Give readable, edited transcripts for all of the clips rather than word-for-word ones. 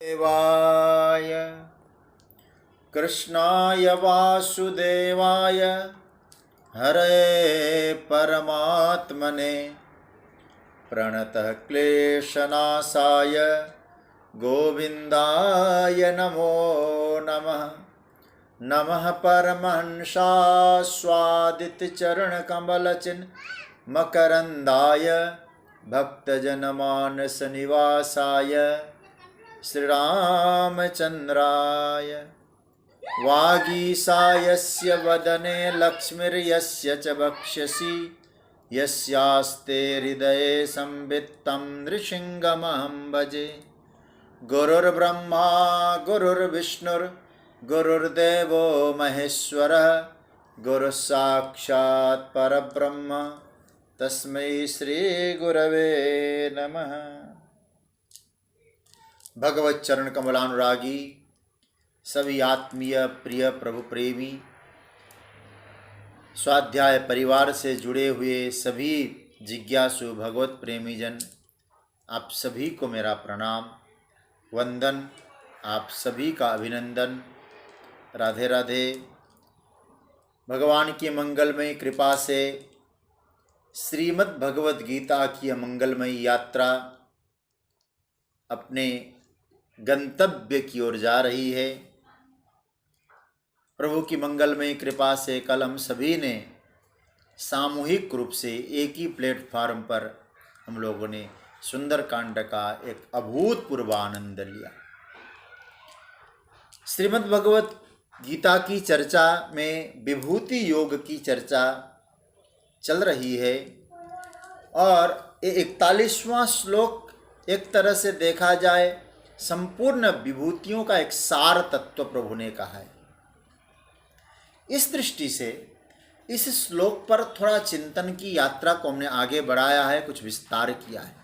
देवाय कृष्णाय वासुदेवाय हरे परमात्मने प्रणतः क्लेशनाशाय गोविन्दाय नमो नमः। नमः परमहंसास्वादितचरणकमलचिन्मकरन्दाय भक्तजनमानसनिवासाय श्रीरामचन्द्राय वागीशायस्य वदने लक्ष्मीर्यस्य च वक्षसि यस्यास्ते हृदये संवित्तं नृसिंहमहं भजे। गुरुर्ब्रह्मा गुरुर्विष्णुर्गुरुर्देवो महेश्वरः गुरुसाक्षात् परब्रह्म तस्मै श्रीगुरवे नमः। भगवत चरण कमलानुरागी सभी आत्मीय प्रिय प्रभु प्रेमी स्वाध्याय परिवार से जुड़े हुए सभी जिज्ञासु भगवत प्रेमी जन, आप सभी को मेरा प्रणाम वंदन, आप सभी का अभिनंदन। राधे राधे। भगवान की मंगलमयी कृपा से श्रीमद् भगवत गीता की मंगलमयी यात्रा अपने गंतव्य की ओर जा रही है। प्रभु की मंगलमयी कृपा से कल हम सभी ने सामूहिक रूप से एक ही प्लेटफार्म पर हम लोगों ने सुंदरकांड का एक अभूतपूर्व आनंद लिया। श्रीमद् भगवत गीता की चर्चा में विभूति योग की चर्चा चल रही है और ये 41वां श्लोक एक तरह से देखा जाए संपूर्ण विभूतियों का एक सार तत्व प्रभु ने कहा है। इस दृष्टि से इस श्लोक पर थोड़ा चिंतन की यात्रा को हमने आगे बढ़ाया है, कुछ विस्तार किया है।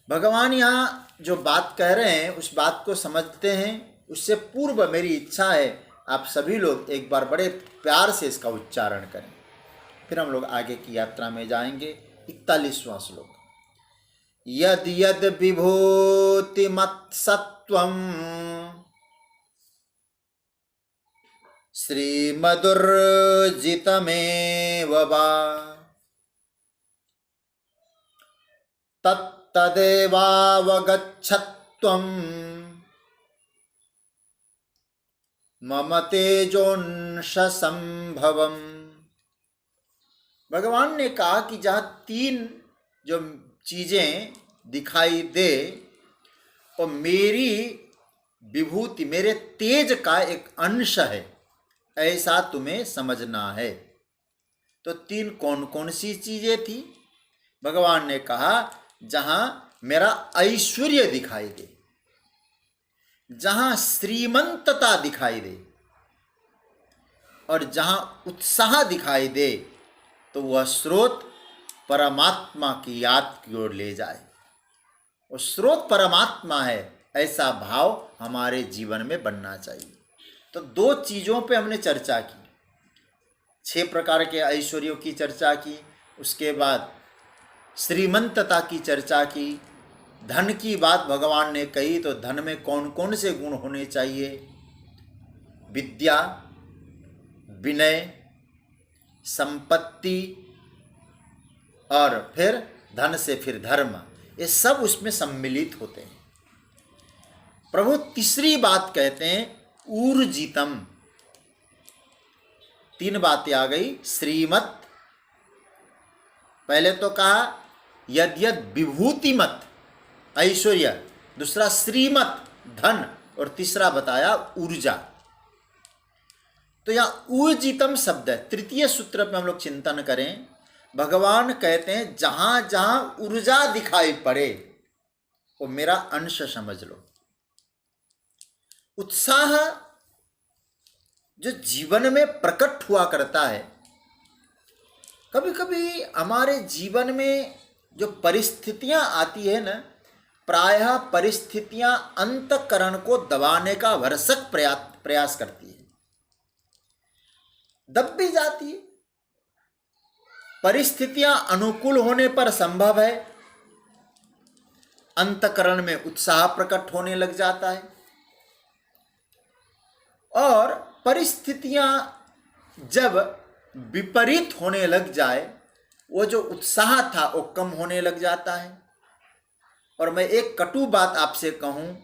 भगवान यहाँ जो बात कह रहे हैं उस बात को समझते हैं। उससे पूर्व मेरी इच्छा है आप सभी लोग एक बार बड़े प्यार से इसका उच्चारण करें, फिर हम लोग आगे की यात्रा में जाएंगे। 41वां श्लोक। यद यद विभूतिमत्सत्वं श्रीमदुर्जितमेव वा तत्तदेवावगच्छत्वं मम तेजोंशसंभवम्। भगवान ने कहा कि जहाँ तीन जो चीज़ें दिखाई दे और मेरी विभूति मेरे तेज का एक अंश है, ऐसा तुम्हें समझना है। तो तीन कौन कौन सी चीज़ें थी? भगवान ने कहा जहाँ मेरा ऐश्वर्य दिखाई दे, जहाँ श्रीमंतता दिखाई दे और जहाँ उत्साह दिखाई दे, तो वह स्रोत परमात्मा की याद की ओर ले जाए। वो स्रोत परमात्मा है, ऐसा भाव हमारे जीवन में बनना चाहिए। तो दो चीज़ों पे हमने चर्चा की, 6 प्रकार के ऐश्वर्यों की चर्चा की, उसके बाद श्रीमंतता की चर्चा की, धन की बात भगवान ने कही तो धन में कौन कौन से गुण होने चाहिए, विद्या, विनय, संपत्ति और फिर धन से फिर धर्म, ये सब उसमें सम्मिलित होते हैं। प्रभु तीसरी बात कहते हैं ऊर्जितम। 3 बातें आ गई। श्रीमत, पहले तो कहा यद यद विभूतिमत ऐश्वर्य, दूसरा श्रीमत धन और तीसरा बताया ऊर्जा। तो यहाँ ऊर्जितम शब्द है। तृतीय सूत्र पे हम लोग चिंतन करें। भगवान कहते हैं जहां जहां ऊर्जा दिखाई पड़े वो मेरा अंश समझ लो। उत्साह जो जीवन में प्रकट हुआ करता है, कभी कभी हमारे जीवन में जो परिस्थितियां आती है ना, प्रायः परिस्थितियां अंतःकरण को दबाने का भरसक प्रयास करती है, दब भी जाती है। परिस्थितियां अनुकूल होने पर संभव है, अंतकरण में उत्साह प्रकट होने लग जाता है और परिस्थितियां जब विपरीत होने लग जाए, वो जो उत्साह था वो कम होने लग जाता है। और मैं एक कटु बात आपसे कहूं,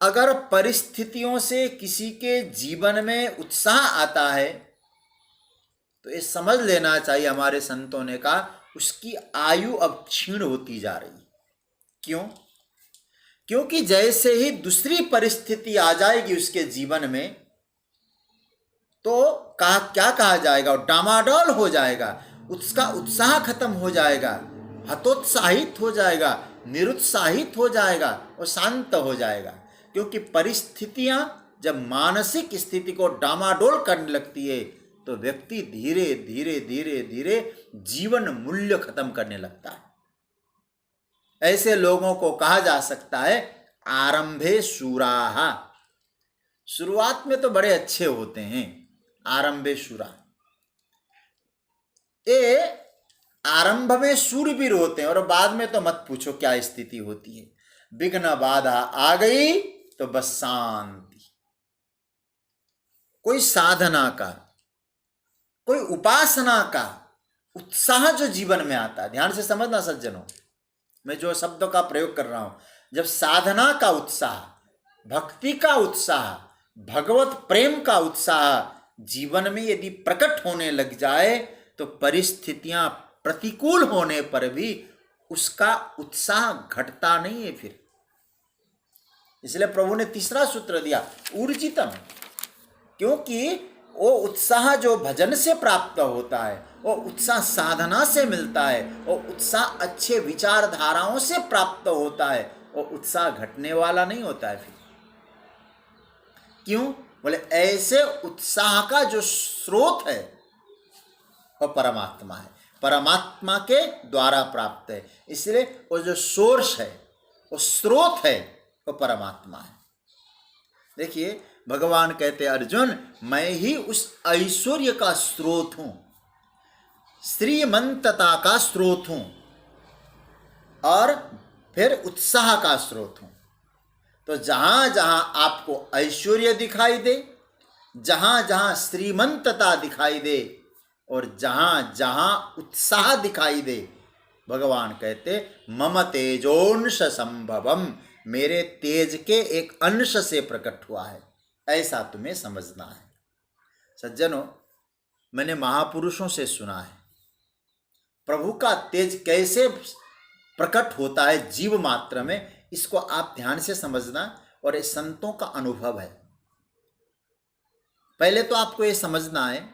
अगर परिस्थितियों से किसी के जीवन में उत्साह आता है तो ये समझ लेना चाहिए, हमारे संतों ने कहा, उसकी आयु अब क्षीण होती जा रही। क्यों? क्योंकि जैसे ही दूसरी परिस्थिति आ जाएगी उसके जीवन में तो क्या कहा जाएगा, डामाडोल हो जाएगा, उसका उत्साह खत्म हो जाएगा, हतोत्साहित हो जाएगा, निरुत्साहित हो जाएगा और शांत हो जाएगा। क्योंकि परिस्थितियां जब मानसिक स्थिति को डामाडोल करने लगती है तो व्यक्ति धीरे धीरे धीरे धीरे जीवन मूल्य खत्म करने लगता है। ऐसे लोगों को कहा जा सकता है आरंभे शूराः। शुरुआत में तो बड़े अच्छे होते हैं, आरंभे शूरा, ये आरंभ में शूरवीर होते हैं और बाद में तो मत पूछो क्या स्थिति होती है। विघ्न बाधा आ गई तो बस शांति। कोई साधना का, कोई उपासना का उत्साह जो जीवन में आता है, ध्यान से समझना सज्जनों, मैं जो शब्दों का प्रयोग कर रहा हूं, जब साधना का उत्साह, भक्ति का उत्साह, भगवत प्रेम का उत्साह जीवन में यदि प्रकट होने लग जाए तो परिस्थितियां प्रतिकूल होने पर भी उसका उत्साह घटता नहीं है फिर। इसलिए प्रभु ने तीसरा सूत्र दिया, ऊर्जितम। क्योंकि वो उत्साह जो भजन से प्राप्त होता है, वो उत्साह साधना से मिलता है, वो उत्साह अच्छे विचारधाराओं से प्राप्त होता है, वो उत्साह घटने वाला नहीं होता है फिर। क्यों? बोले ऐसे उत्साह का जो स्रोत है वो परमात्मा है, परमात्मा के द्वारा प्राप्त है। इसलिए वो जो सोर्स है, वो स्रोत है, वो परमात्मा है। देखिए भगवान कहते अर्जुन, मैं ही उस ऐश्वर्य का स्रोत हूं, श्रीमंतता का स्रोत हूं और फिर उत्साह का स्रोत हूं। तो जहां जहां आपको ऐश्वर्य दिखाई दे, जहां जहां श्रीमंतता दिखाई दे और जहां जहां उत्साह दिखाई दे, भगवान कहते मम तेजोंश संभवम, मेरे तेज के एक अंश से प्रकट हुआ है, ऐसा तुम्हें समझना है। सज्जनों, मैंने महापुरुषों से सुना है प्रभु का तेज कैसे प्रकट होता है जीव मात्र में, इसको आप ध्यान से समझना, और ये संतों का अनुभव है। पहले तो आपको ये समझना है,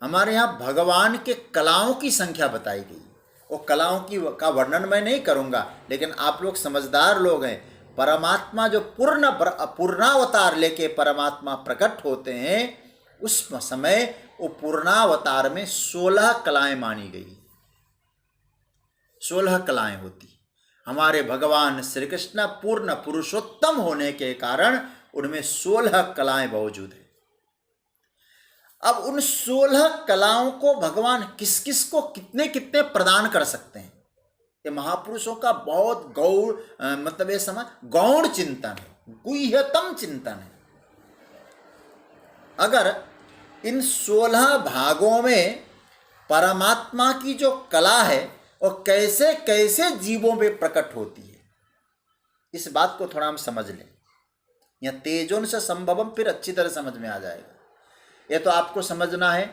हमारे यहाँ भगवान के कलाओं की संख्या बताई गई। वो कलाओं का वर्णन मैं नहीं करूँगा, लेकिन आप लोग समझदार लोग हैं। परमात्मा जो पूर्णावतार लेके परमात्मा प्रकट होते हैं, उस समय वो पूर्णावतार में 16 कलाएं मानी गई। 16 कलाएं होती। हमारे भगवान श्री कृष्ण पूर्ण पुरुषोत्तम होने के कारण उनमें 16 कलाएं मौजूद है। अब उन 16 कलाओं को भगवान किस किस को कितने कितने प्रदान कर सकते हैं, ये महापुरुषों का बहुत मतलब ये समझ गौण चिंतन है, गुह्यतम चिंतन है। अगर इन 16 भागों में परमात्मा की जो कला है और कैसे कैसे जीवों में प्रकट होती है, इस बात को थोड़ा हम समझ लें। यह तेजों से संभवम फिर अच्छी तरह समझ में आ जाएगा। यह तो आपको समझना है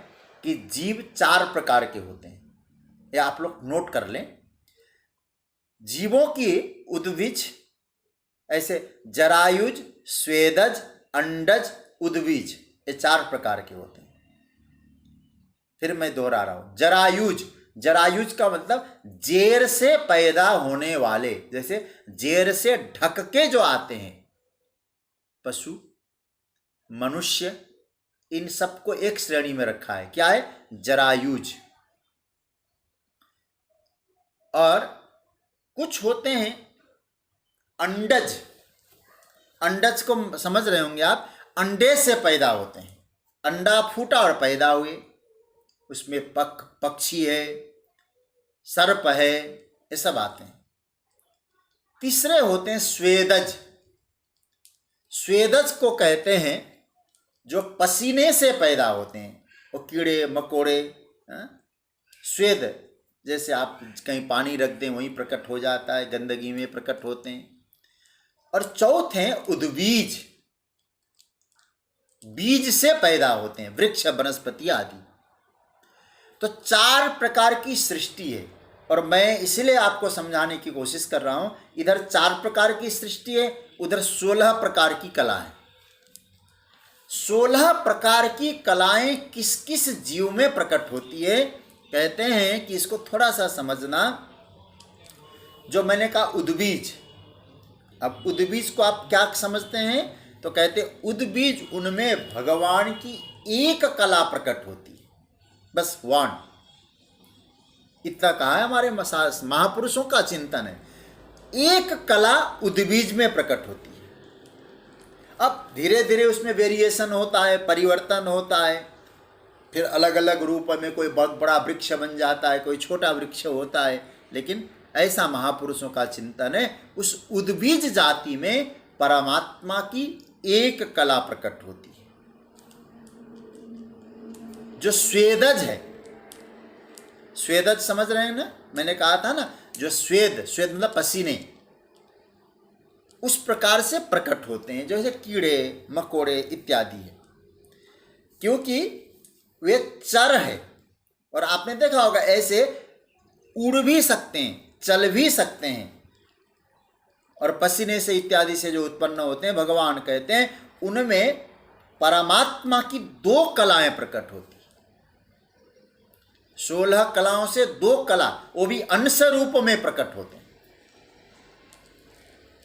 कि जीव 4 प्रकार के होते हैं, यह आप लोग नोट कर लें। जीवों की उद्विज, ऐसे जरायुज, स्वेदज, अंडज, उद्विज, ये 4 प्रकार के होते हैं। फिर मैं दोहरा रहा हूं, जरायुज, जरायुज का मतलब जेर से पैदा होने वाले, जैसे जेर से ढक के जो आते हैं पशु, मनुष्य, इन सबको एक श्रेणी में रखा है। क्या है? जरायुज। और कुछ होते हैं अंडज। अंडज को समझ रहे होंगे आप, अंडे से पैदा होते हैं। अंडा फूटा और पैदा हुए, उसमें पक्षी है, सर्प है, ये सब आते हैं। तीसरे होते हैं स्वेदज। स्वेदज को कहते हैं जो पसीने से पैदा होते हैं, वो कीड़े मकोड़े। स्वेद, जैसे आप कहीं पानी रख दें वहीं प्रकट हो जाता है, गंदगी में प्रकट होते हैं। और चौथे हैं उद्बीज, बीज से पैदा होते हैं, वृक्ष वनस्पति आदि। तो 4 प्रकार की सृष्टि है, और मैं इसलिए आपको समझाने की कोशिश कर रहा हूं। इधर 4 प्रकार की सृष्टि है, उधर 16 प्रकार की कला है। 16 प्रकार की कलाएं किस किस जीव में प्रकट होती है, कहते हैं कि इसको थोड़ा सा समझना। जो मैंने कहा उद्बीज, अब उद्बीज को आप क्या समझते हैं, तो कहते हैं उद्बीज उनमें भगवान की एक कला प्रकट होती है, बस वन। इतना कहा है हमारे महापुरुषों का चिंतन है, एक कला उद्बीज में प्रकट होती है। अब धीरे धीरे उसमें वेरिएशन होता है, परिवर्तन होता है, फिर अलग अलग रूप में कोई बहुत बड़ा वृक्ष बन जाता है, कोई छोटा वृक्ष होता है। लेकिन ऐसा महापुरुषों का चिंतन है, उस उद्बीज जाति में परमात्मा की एक कला प्रकट होती है। जो स्वेदज है, स्वेदज समझ रहे हैं ना, मैंने कहा था ना, जो स्वेद, स्वेद मतलब पसीने, उस प्रकार से प्रकट होते हैं, जैसे कीड़े मकोड़े इत्यादि है, क्योंकि वे चर है। और आपने देखा होगा ऐसे उड़ भी सकते हैं, चल भी सकते हैं, और पसीने से इत्यादि से जो उत्पन्न होते हैं, भगवान कहते हैं उनमें परमात्मा की 2 कलाएं प्रकट होती हैं। 16 कलाओं से 2 कला, वो भी अंश रूप में प्रकट होते हैं।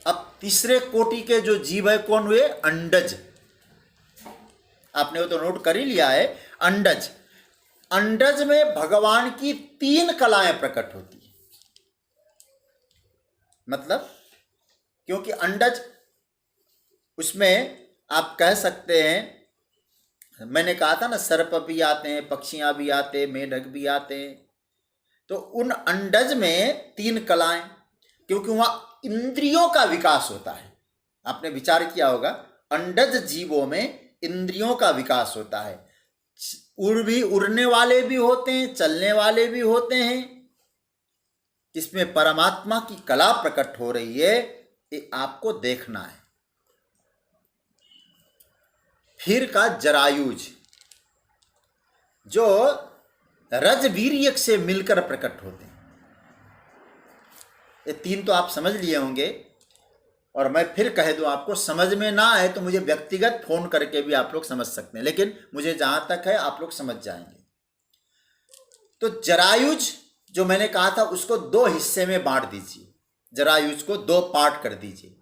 अब तीसरे कोटि के जो जीव है कौन हुए, अंडज। आपने वो तो नोट कर ही लिया है, अंडज। अंडज में भगवान की 3 कलाएं प्रकट होती है। मतलब क्योंकि अंडज, उसमें आप कह सकते हैं, मैंने कहा था ना, सर्प भी आते हैं, पक्षियां भी आते हैं, मेढक भी आते हैं। तो उन अंडज में 3 कलाएं, क्योंकि वहां इंद्रियों का विकास होता है। आपने विचार किया होगा, अंडज जीवों में इंद्रियों का विकास होता है। उड़ने वाले भी होते हैं, चलने वाले भी होते हैं। इसमें परमात्मा की कला प्रकट हो रही है, ये आपको देखना है। फिर का जरायुज, जो रजवीर्यक से मिलकर प्रकट होते हैं। ये 3 तो आप समझ लिए होंगे, और मैं फिर कह दूं, आपको समझ में ना आए तो मुझे व्यक्तिगत फोन करके भी आप लोग समझ सकते हैं, लेकिन मुझे जहां तक है आप लोग समझ जाएंगे। तो जरायुज जो मैंने कहा था, उसको 2 हिस्से में बांट दीजिए। जरायुज को 2 पार्ट कर दीजिए,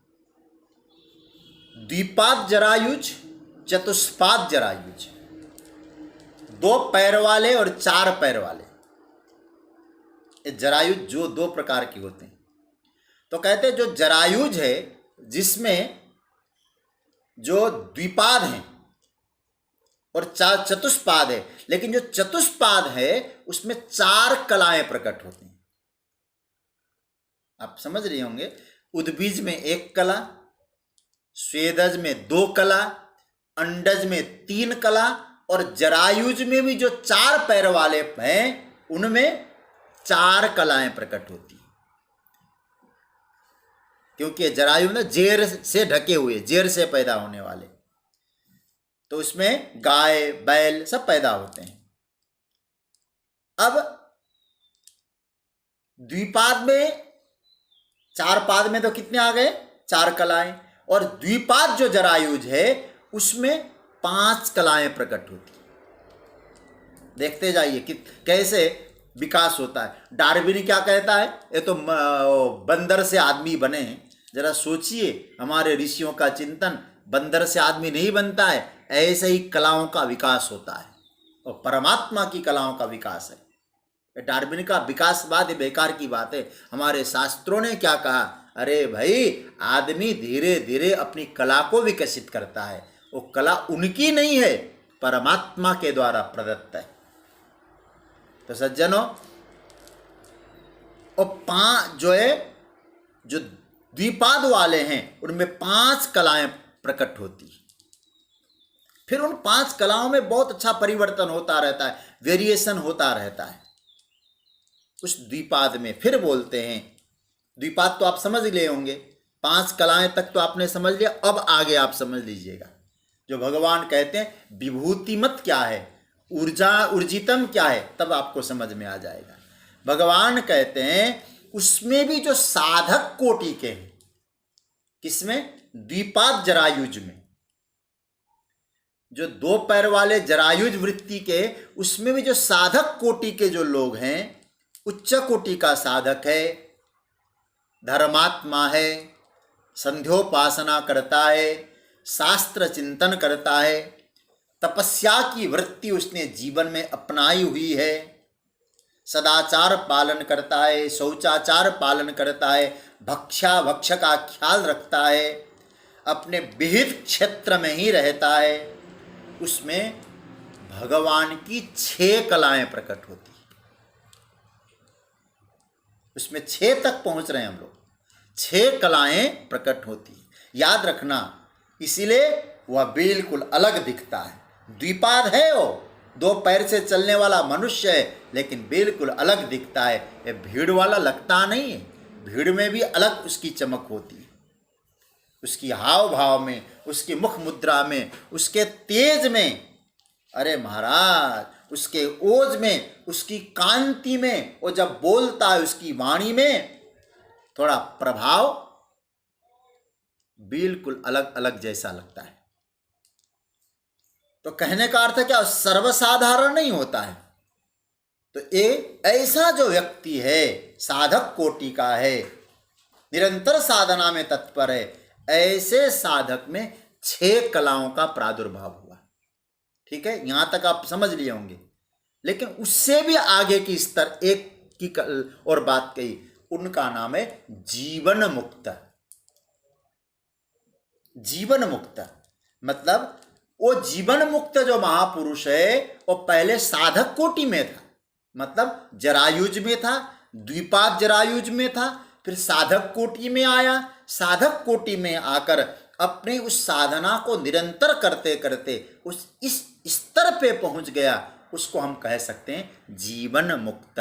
द्विपाद जरायुज, चतुष्पाद जरायुज। 2 पैर वाले और 4 पैर वाले ये जरायुज जो 2 प्रकार के होते हैं। तो कहते हैं जो जरायुज है, जिसमें जो द्विपाद हैं और 4 चतुष्पाद है, लेकिन जो चतुष्पाद है उसमें 4 कलाएं प्रकट होती हैं। आप समझ रहे होंगे, उद्बीज में 1 कला, स्वेदज में 2 कला, अंडज में 3 कला, और जरायुज में भी जो 4 पैर वाले हैं उनमें 4 कलाएं प्रकट होती हैं। क्योंकि जरायु ना जेर से ढके हुए, जेर से पैदा होने वाले, तो उसमें गाय बैल सब पैदा होते हैं। अब द्विपाद में, 4 पाद में तो कितने आ गए, 4 कलाएं, और द्विपाद जो जरायुज है उसमें 5 कलाएं प्रकट होती। देखते जाइए कि कैसे विकास होता है। डार्विन क्या कहता है, ये तो बंदर से आदमी बने हैं। जरा सोचिए, हमारे ऋषियों का चिंतन, बंदर से आदमी नहीं बनता है, ऐसे ही कलाओं का विकास होता है, और परमात्मा की कलाओं का विकास है। डार्विन का विकासवाद बेकार की बात है। हमारे शास्त्रों ने क्या कहा, अरे भाई, आदमी धीरे धीरे अपनी कला को विकसित करता है। वो कला उनकी नहीं है, परमात्मा के द्वारा प्रदत्त है। तो सज्जनों, और 5 जो है, जो द्विपाद वाले हैं उनमें 5 कलाएं प्रकट होती हैं। फिर उन 5 कलाओं में बहुत अच्छा परिवर्तन होता रहता है, वेरिएशन होता रहता है उस द्विपाद में। फिर बोलते हैं, द्विपाद तो आप समझ लिए होंगे, 5 कलाएं तक तो आपने समझ लिया, अब आगे आप समझ लीजिएगा। जो भगवान कहते हैं विभूतिमत क्या है, ऊर्जितम क्या है, तब आपको समझ में आ जाएगा। भगवान कहते हैं उसमें भी जो साधक कोटि के हैं, किसमें? द्विपाद जरायुज में, जो 2 पैर वाले जरायुज वृत्ति के, उसमें भी जो साधक कोटि के जो लोग हैं, उच्च कोटि का साधक है, धर्मात्मा है, संध्योपासना करता है, शास्त्र चिंतन करता है, तपस्या की वृत्ति उसने जीवन में अपनाई हुई है, सदाचार पालन करता है, शौचाचार पालन करता है, भक्षा भक्ष का ख्याल रखता है, अपने विहित क्षेत्र में ही रहता है, उसमें भगवान की 6 कलाएं प्रकट होती हैं। उसमें 6 तक पहुंच रहे हैं हम लोग, 6 कलाएं प्रकट होती हैं। याद रखना, इसीलिए वह बिल्कुल अलग दिखता है। द्विपाद है, वो 2 पैर से चलने वाला मनुष्य है, लेकिन बिल्कुल अलग दिखता है। ये भीड़ वाला लगता नहीं है, भीड़ में भी अलग उसकी चमक होती है, उसकी हाव भाव में, उसकी मुख मुद्रा में, उसके तेज में, अरे महाराज, उसके ओज में, उसकी कांति में, वो जब बोलता है उसकी वाणी में थोड़ा प्रभाव बिल्कुल अलग अलग जैसा लगता है। तो कहने का अर्थ क्या, सर्वसाधारण नहीं होता है। तो ये ऐसा जो व्यक्ति है, साधक कोटि का है, निरंतर साधना में तत्पर है, ऐसे साधक में 6 कलाओं का प्रादुर्भाव हुआ। ठीक है, यहां तक आप समझ लिए होंगे। लेकिन उससे भी आगे की स्तर एक की और बात कही, उनका नाम है जीवन मुक्त। जीवन मुक्त मतलब वो जीवन मुक्त जो महापुरुष है, वो पहले साधक कोटि में था, मतलब जरायुज में था, द्विपाद जरायुज में था, फिर साधक कोटि में आया। साधक कोटि में आकर अपनी उस साधना को निरंतर करते करते उस इस स्तर पे पहुंच गया, उसको हम कह सकते हैं जीवन मुक्त।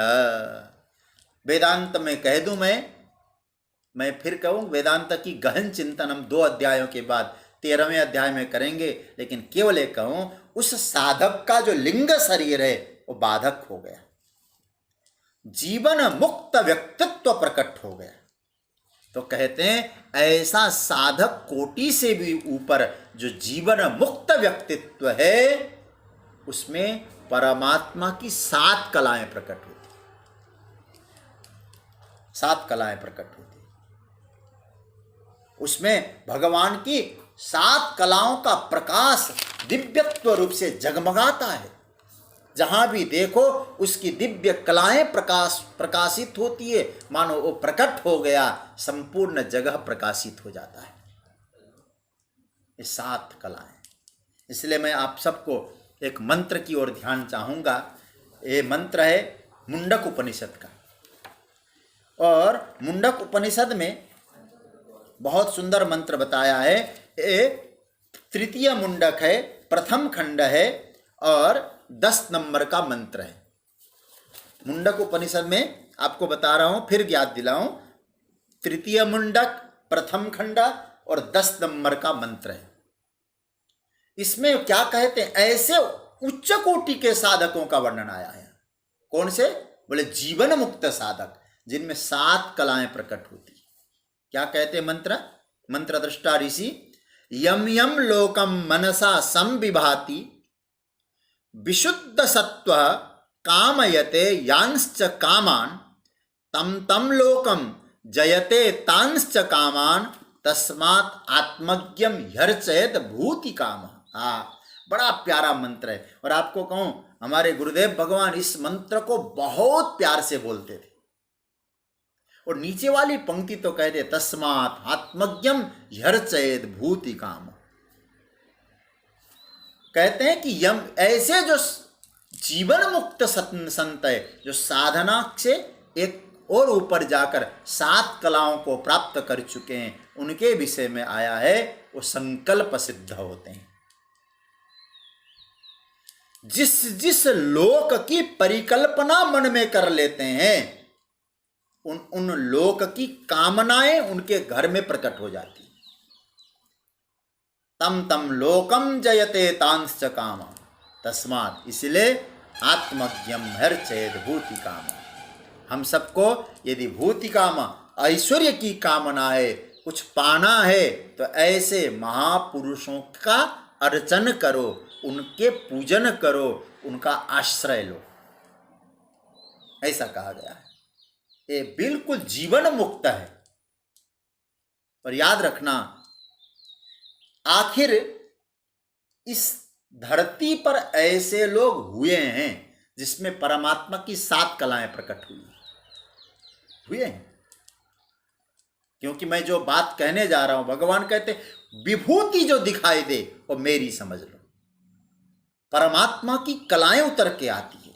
वेदांत में कह दूं, मैं फिर कहूं, वेदांत की गहन चिंतन हम 2 अध्यायों के बाद 13वें अध्याय में करेंगे, लेकिन केवल एक कहूं, उस साधक का जो लिंग शरीर है वो बाधक हो गया, जीवन मुक्त व्यक्तित्व प्रकट हो गया। तो कहते हैं ऐसा साधक कोटि से भी ऊपर जो जीवन मुक्त व्यक्तित्व है, उसमें परमात्मा की 7 कलाएं प्रकट होती, 7 कलाएं प्रकट होती। उसमें भगवान की 7 कलाओं का प्रकाश दिव्यत्व रूप से जगमगाता है। जहां भी देखो उसकी दिव्य कलाएं प्रकाशित होती है, मानो वो प्रकट हो गया, संपूर्ण जगह प्रकाशित हो जाता है। ये 7 कलाएं। इसलिए मैं आप सबको एक मंत्र की ओर ध्यान चाहूंगा। ये मंत्र है मुंडक उपनिषद का, और मुंडक उपनिषद में बहुत सुंदर मंत्र बताया है। ये 3य मुंडक है, प्रथम खंड है, और 10 नंबर का मंत्र है। मुंडक उपनिषद में आपको बता रहा हूं, फिर याद दिलाऊं, 3य मुंडक, प्रथम खंड और 10 नंबर का मंत्र है। इसमें क्या कहते हैं, ऐसे उच्च कोटि के साधकों का वर्णन आया है। कौन से? बोले जीवन मुक्त साधक, जिनमें 7 कलाएं प्रकट होती। क्या कहते हैं मंत्र? मंत्र दृष्टा ऋषि, यम यम लोकम मनसा संविभाति विशुद्ध सत्व कामयते यांश्च कामान तम तम लोकम जयते तांश्च कामान तस्मात् आत्मज्ञम ह्यर्चयत भूति काम। बड़ा प्यारा मंत्र है। और आपको कहूं, हमारे गुरुदेव भगवान इस मंत्र को बहुत प्यार से बोलते थे। और नीचे वाली पंक्ति तो कहते तस्मात् आत्मज्ञम ह्यर्चयत भूति काम। कहते हैं कि यम ऐसे जो जीवन मुक्त संत है, जो साधना से एक और ऊपर जाकर 7 कलाओं को प्राप्त कर चुके हैं, उनके विषय में आया है, वो संकल्प सिद्ध होते हैं। जिस जिस लोक की परिकल्पना मन में कर लेते हैं, उन लोक की कामनाएं उनके घर में प्रकट हो जाती। तम तम लोकम जयते तांश्च काम, तस्मात्, इसलिए आत्मज्ञम हर्चेद भूति काम। हम सबको यदि भूति काम, ऐश्वर्य की कामना है, कुछ पाना है, तो ऐसे महापुरुषों का अर्चन करो, उनके पूजन करो, उनका आश्रय लो, ऐसा कहा गया है। ये बिल्कुल जीवन मुक्त है। और याद रखना, आखिर इस धरती पर ऐसे लोग हुए हैं जिसमें परमात्मा की 7 कलाएं प्रकट हुए हैं। क्योंकि मैं जो बात कहने जा रहा हूं, भगवान कहते विभूति जो दिखाई दे वो मेरी समझ लो। परमात्मा की कलाएं उतर के आती है।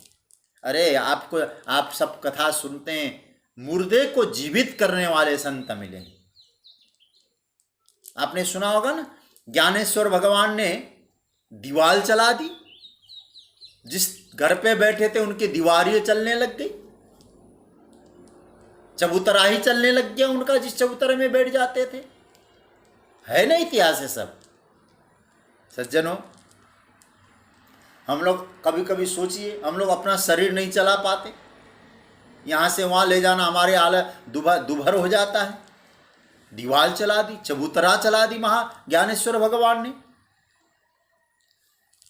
अरे आप सब कथा सुनते हैं, मुर्दे को जीवित करने वाले संत मिले। आपने सुना होगा ना, ज्ञानेश्वर भगवान ने दीवार चला दी, जिस घर पे बैठे थे उनकी दीवारें चलने लग गई, चबूतरा ही चलने लग गया उनका, जिस चबूतरे में बैठ जाते थे। है ना इतिहास है सब। सज्जनों, हम लोग कभी कभी सोचिए, हम लोग अपना शरीर नहीं चला पाते, यहाँ से वहाँ ले जाना हमारे हालत दुभर हो जाता है। दीवार चला दी, चबूतरा चला दी महा ज्ञानेश्वर भगवान ने।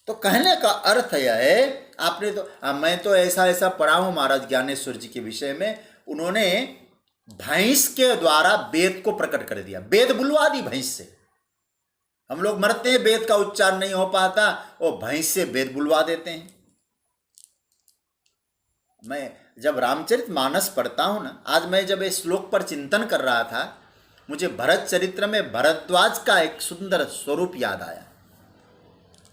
तो कहने का अर्थ यह है, आपने तो मैं तो ऐसा पढ़ा हूँ महाराज ज्ञानेश्वर जी के विषय में, उन्होंने भैंस के द्वारा वेद को प्रकट कर दिया, वेद बुलवा दी भैंस से। हम लोग मरते हैं, वेद का उच्चारण नहीं हो पाता, और भैंस से वेद बुलवा देते हैं। मैं जब रामचरितमानस पढ़ता हूँ ना, आज मैं जब इस श्लोक पर चिंतन कर रहा था, मुझे भरत चरित्र में भरद्वाज का एक सुंदर स्वरूप याद आया।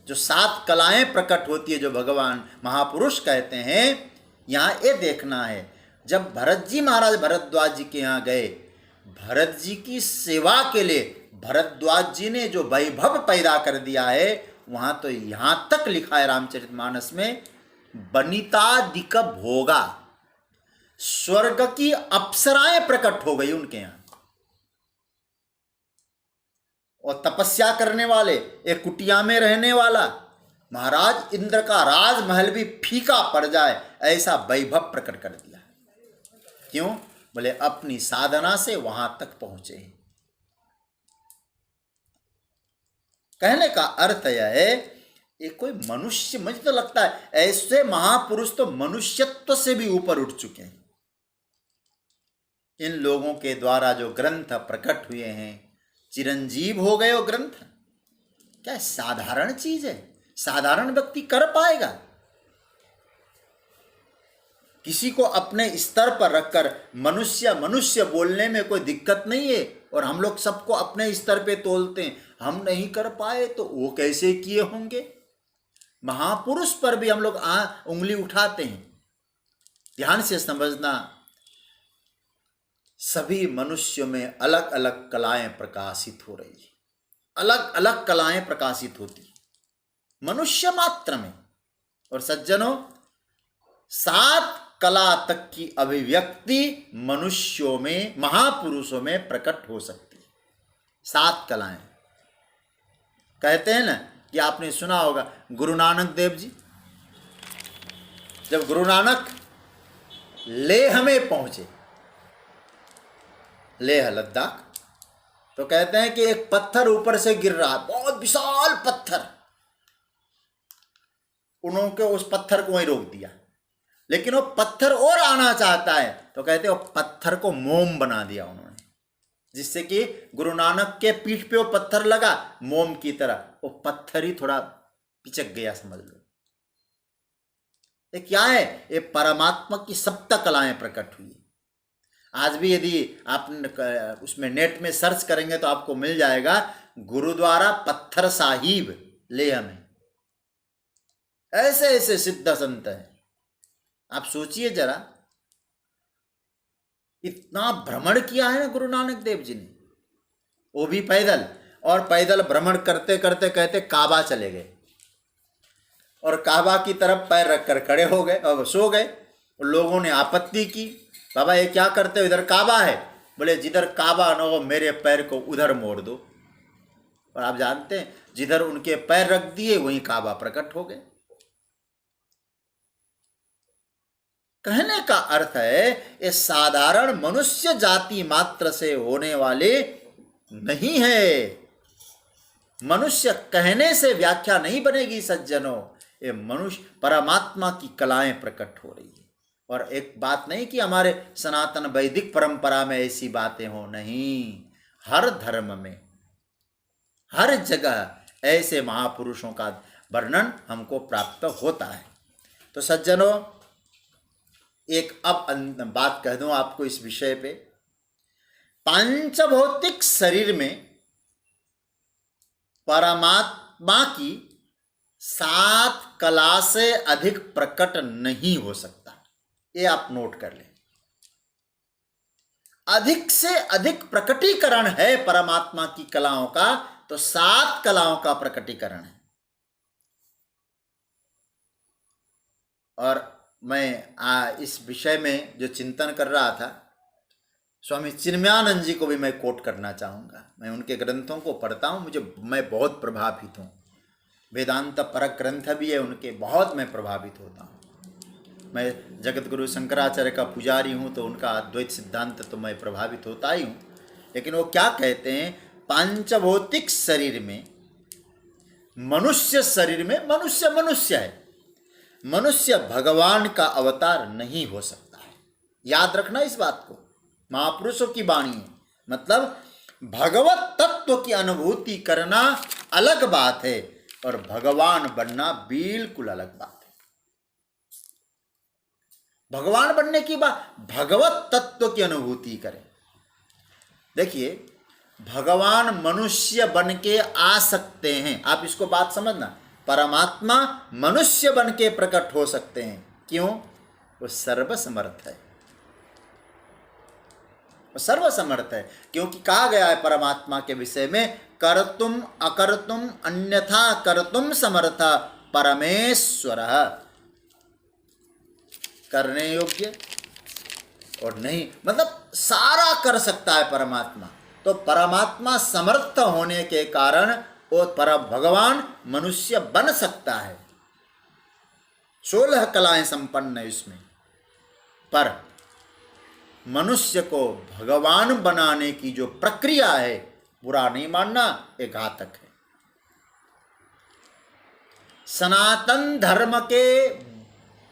जो 7 कलाएं प्रकट होती है, जो भगवान महापुरुष कहते हैं, यहाँ ये देखना है, जब भरत जी महाराज भरद्वाज जी के यहाँ गए, भरत जी की सेवा के लिए भरद्वाज जी ने जो वैभव पैदा कर दिया है, वहाँ तो यहाँ तक लिखा है रामचरितमानस में, बनितादिक भोगा, स्वर्ग की अप्सराएं प्रकट हो गई उनके यहाँ। और तपस्या करने वाले, एक कुटिया में रहने वाला, महाराज इंद्र का राजमहल भी फीका पड़ जाए ऐसा वैभव प्रकट कर दिया। क्यों? बोले अपनी साधना से वहां तक पहुंचे। कहने का अर्थ यह है, ये कोई मनुष्य, मुझे तो लगता है ऐसे महापुरुष तो मनुष्यत्व से भी ऊपर उठ चुके हैं। इन लोगों के द्वारा जो ग्रंथ प्रकट हुए हैं, चिरंजीव हो गए वो ग्रंथ। क्या साधारण चीज है? साधारण व्यक्ति कर पाएगा? किसी को अपने स्तर पर रखकर मनुष्य बोलने में कोई दिक्कत नहीं है, और हम लोग सबको अपने स्तर पे तोलते हैं। हम नहीं कर पाए तो वो कैसे किए होंगे? महापुरुष पर भी हम लोग उंगली उठाते हैं। ध्यान से समझना, सभी मनुष्यों में अलग अलग कलाएं प्रकाशित हो रही है, अलग अलग कलाएं प्रकाशित होती मनुष्य मात्र में। और सज्जनों, 7 कला तक की अभिव्यक्ति मनुष्यों में, महापुरुषों में प्रकट हो सकती है। 7 कलाएं। कहते हैं ना कि आपने सुना होगा, गुरु नानक देव जी जब गुरु नानक लेह में पहुंचे, लेह लद्दाख, तो कहते हैं कि एक पत्थर ऊपर से गिर रहा, बहुत विशाल पत्थर। उन्होंने उस पत्थर को वहीं रोक दिया, लेकिन वो पत्थर और आना चाहता है, तो कहते हैं वो पत्थर को मोम बना दिया उन्होंने, जिससे कि गुरु नानक के पीठ पे वो पत्थर लगा मोम की तरह, वो पत्थर ही थोड़ा पिचक गया, समझ लो। ये क्या है? ये परमात्मा की 7 कलाएं प्रकट हुई। आज भी यदि आप उसमें नेट में सर्च करेंगे तो आपको मिल जाएगा, गुरुद्वारा पत्थर साहिब लेह में ऐसे ऐसे सिद्ध संत हैं। आप सोचिए जरा, इतना भ्रमण किया है ना गुरु नानक देव जी ने, वो भी पैदल। और पैदल भ्रमण करते करते कहते काबा चले गए और काबा की तरफ पैर रखकर खड़े हो गए और सो गए। लोगों ने आपत्ति की, बाबा ये क्या करते हो, इधर काबा है। बोले जिधर काबा न हो मेरे पैर को उधर मोड़ दो। और आप जानते हैं जिधर उनके पैर रख दिए वहीं काबा प्रकट हो गए। कहने का अर्थ है ये साधारण मनुष्य जाति मात्र से होने वाले नहीं है। मनुष्य कहने से व्याख्या नहीं बनेगी सज्जनों, ये मनुष्य परमात्मा की कलाएं प्रकट हो रही है। और एक बात नहीं कि हमारे सनातन वैदिक परंपरा में ऐसी बातें हो, नहीं, हर धर्म में हर जगह ऐसे महापुरुषों का वर्णन हमको प्राप्त होता है। तो सज्जनों एक अब बात कह दूं आपको इस विषय पे। पांचभौतिक शरीर में परमात्मा की 7 कला से अधिक प्रकट नहीं हो सकता, ये आप नोट कर लें। अधिक से अधिक प्रकटीकरण है परमात्मा की कलाओं का तो 7 कलाओं का प्रकटीकरण है। और मैं इस विषय में जो चिंतन कर रहा था, स्वामी चिन्मयानंद जी को भी मैं कोट करना चाहूँगा। मैं उनके ग्रंथों को पढ़ता हूँ, मैं बहुत प्रभावित हूँ। वेदांत परक ग्रंथ भी है उनके, बहुत मैं प्रभावित होता हूँ। मैं जगत गुरु शंकराचार्य का पुजारी हूँ तो उनका अद्वैत सिद्धांत तो मैं प्रभावित होता ही हूँ। लेकिन वो क्या कहते हैं, पांचभौतिक शरीर में, मनुष्य शरीर में, मनुष्य है, मनुष्य भगवान का अवतार नहीं हो सकता है। याद रखना इस बात को, महापुरुषों की वाणी है। मतलब भगवत तत्व की अनुभूति करना अलग बात है और भगवान बनना बिल्कुल अलग बात है। भगवान बनने की बात, भगवत तत्व की अनुभूति करें। देखिए भगवान मनुष्य बन के आ सकते हैं, आप इसको बात समझना। परमात्मा मनुष्य बन के प्रकट हो सकते हैं, क्यों? वो सर्वसमर्थ है, वो सर्वसमर्थ है। क्योंकि कहा गया है परमात्मा के विषय में, कर्तुम अकर्तुम अन्यथा कर्तुम समर्थ परमेश्वर। करने योग्य और नहीं, मतलब सारा कर सकता है परमात्मा। तो परमात्मा समर्थ होने के कारण वो भगवान मनुष्य बन सकता है। 16 कलाएं संपन्न है इसमें। पर मनुष्य को भगवान बनाने की जो प्रक्रिया है, बुरा नहीं मानना, ये घातक है। सनातन धर्म के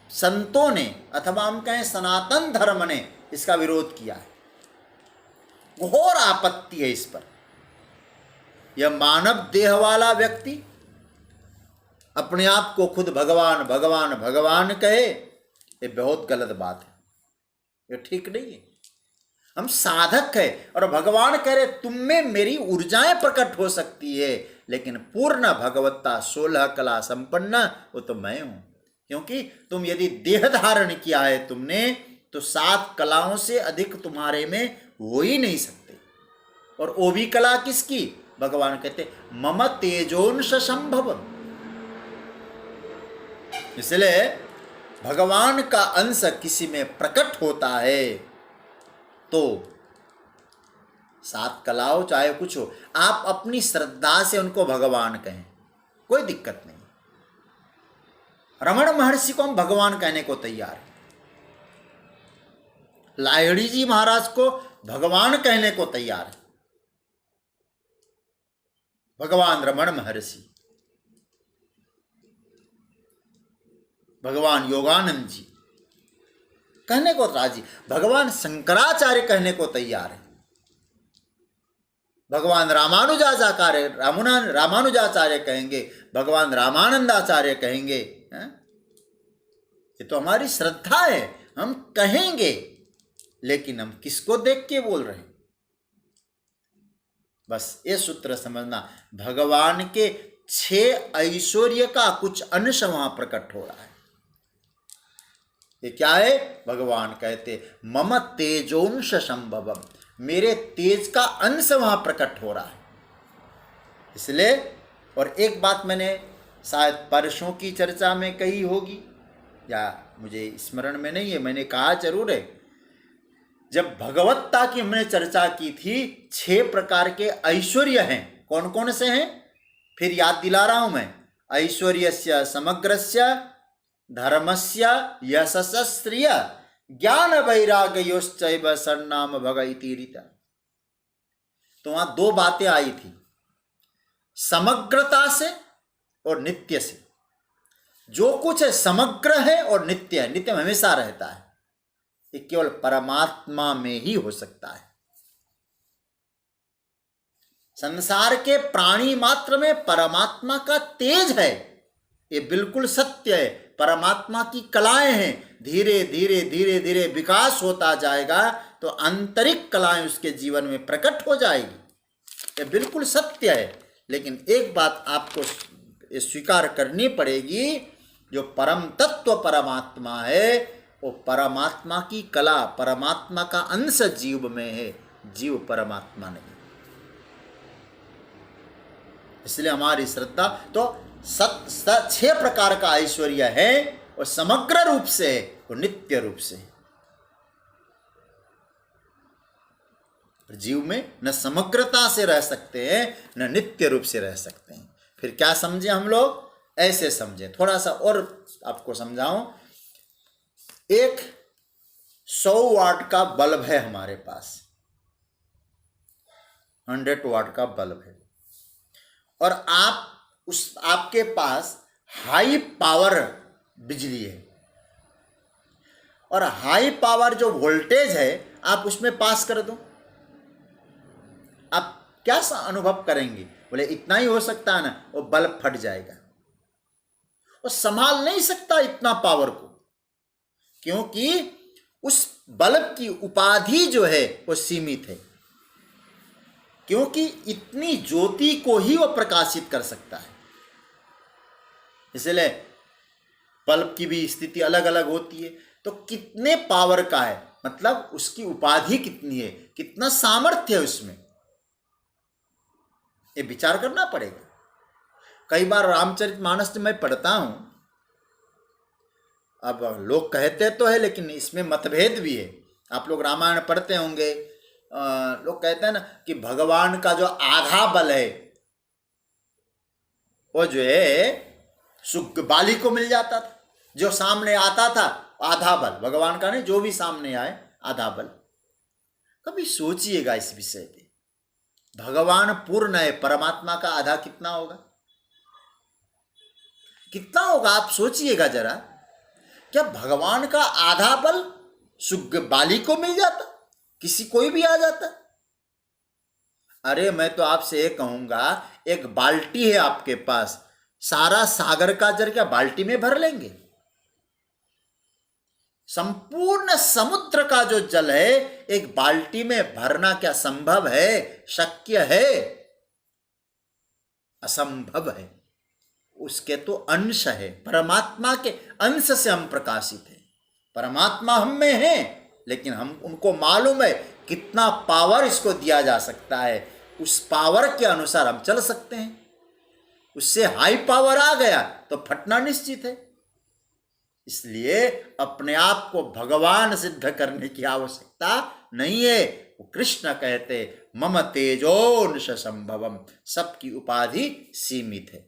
संतों ने, अथवा हम कहें सनातन धर्म ने, इसका विरोध किया है। घोर आपत्ति है इस पर। यह मानव देह वाला व्यक्ति अपने आप को खुद भगवान भगवान भगवान कहे, ये बहुत गलत बात है, ये ठीक नहीं है। हम साधक है और भगवान कह रहे तुम में मेरी ऊर्जाएं प्रकट हो सकती है, लेकिन पूर्ण भगवत्ता 16 कला संपन्न वो तो मैं हूं। क्योंकि तुम यदि देह धारण किया है तुमने, तो 7 कलाओं से अधिक तुम्हारे में हो ही नहीं सकते। और वो भी कला किसकी? भगवान कहते मम तेजोंश संभव। इसलिए भगवान का अंश किसी में प्रकट होता है तो 7 कलाओं चाहे कुछ हो, आप अपनी श्रद्धा से उनको भगवान कहें, कोई दिक्कत नहीं। रमण महर्षि को हम भगवान कहने को तैयार हैं, लाहिड़ी जी महाराज को भगवान कहने को तैयार है। भगवान रमण महर्षि, भगवान योगानंद जी कहने को राजी, भगवान शंकराचार्य कहने को तैयार है, भगवान रामानुजाचार्य कहेंगे, भगवान रामानंदाचार्य कहेंगे। ये तो हमारी श्रद्धा है, हम कहेंगे, लेकिन हम किसको देख के बोल रहे हैं? बस ये सूत्र समझना। भगवान के 6 ऐश्वर्य का कुछ अंश वहां प्रकट हो रहा है। ये क्या है? भगवान कहते मम तेजोंश संभवम, मेरे तेज का अंश वहां प्रकट हो रहा है। इसलिए, और एक बात मैंने शायद परसों की चर्चा में कही होगी, या मुझे स्मरण में नहीं है, मैंने कहा जरूर है। जब भगवत्ता की हमने चर्चा की थी, 6 प्रकार के ऐश्वर्य हैं। कौन कौन से हैं? फिर याद दिला रहा हूं मैं। ऐश्वर्यस्य समग्रस्य, धर्मस्य यशस्य श्रिय, ज्ञान वैराग्योश्चैव सर्वनाम भग इति रीता। तो वहां 2 बातें आई थी, समग्रता से और नित्य से। जो कुछ है समग्र है और नित्य है, नित्य में हमेशा रहता है, ये केवल परमात्मा में ही हो सकता है। संसार के प्राणी मात्र में परमात्मा का तेज है, ये बिल्कुल सत्य है। परमात्मा की कलाएं हैं, धीरे धीरे धीरे धीरे विकास होता जाएगा तो आंतरिक कलाएं उसके जीवन में प्रकट हो जाएगी, ये बिल्कुल सत्य है। लेकिन एक बात आपको स्वीकार करनी पड़ेगी, जो परम तत्व परमात्मा है, वो परमात्मा की कला, परमात्मा का अंश जीव में है, जीव परमात्मा नहीं। इसलिए हमारी श्रद्धा तो 6 प्रकार का ऐश्वर्य है, और समग्र रूप से है, और नित्य रूप से है। जीव में न समग्रता से रह सकते हैं, न नित्य रूप से रह सकते हैं। फिर क्या समझे हम लोग? ऐसे समझे, थोड़ा सा और आपको समझाऊं। एक 100 वाट का बल्ब है हमारे पास, 100 वाट का बल्ब है, और आपके पास हाई पावर बिजली है, और हाई पावर जो वोल्टेज है आप उसमें पास कर दो, आप क्या अनुभव करेंगे? बोले इतना ही हो सकता है ना, वो बल्ब फट जाएगा। वो संभाल नहीं सकता इतना पावर को, क्योंकि उस बल्ब की उपाधि जो है वो सीमित है, क्योंकि इतनी ज्योति को ही वो प्रकाशित कर सकता है। इसलिए बल्ब की भी स्थिति अलग अलग होती है। तो कितने पावर का है, मतलब उसकी उपाधि कितनी है, कितना सामर्थ्य है उसमें, ये विचार करना पड़ेगा। कई बार रामचरितमानस में मैं पढ़ता हूं, अब लोग कहते तो है लेकिन इसमें मतभेद भी है। आप लोग रामायण पढ़ते होंगे, लोग कहते हैं ना कि भगवान का जो आधा बल है वो जो है बाली को मिल जाता था, जो सामने आता था आधा बल भगवान का नहीं, जो भी सामने आए आधा बल। कभी सोचिएगा इस विषय पे, भगवान पूर्ण है, परमात्मा का आधा कितना होगा? कितना होगा आप सोचिएगा जरा। क्या भगवान का आधा बल बाली को मिल जाता, किसी कोई भी आ जाता? अरे मैं तो आपसे ये कहूंगा, एक बाल्टी है आपके पास, सारा सागर का जल क्या बाल्टी में भर लेंगे? संपूर्ण समुद्र का जो जल है एक बाल्टी में भरना क्या संभव है? शक्य है? असंभव है। उसके तो अंश है, परमात्मा के अंश से हम प्रकाशित हैं। परमात्मा हम में है, लेकिन हम उनको मालूम है कितना पावर इसको दिया जा सकता है, उस पावर के अनुसार हम चल सकते हैं। उससे हाई पावर आ गया तो फटना निश्चित है। इसलिए अपने आप को भगवान सिद्ध करने की आवश्यकता नहीं है। वो कृष्ण कहते मम तेजोंश संभवम, सबकी उपाधि सीमित है।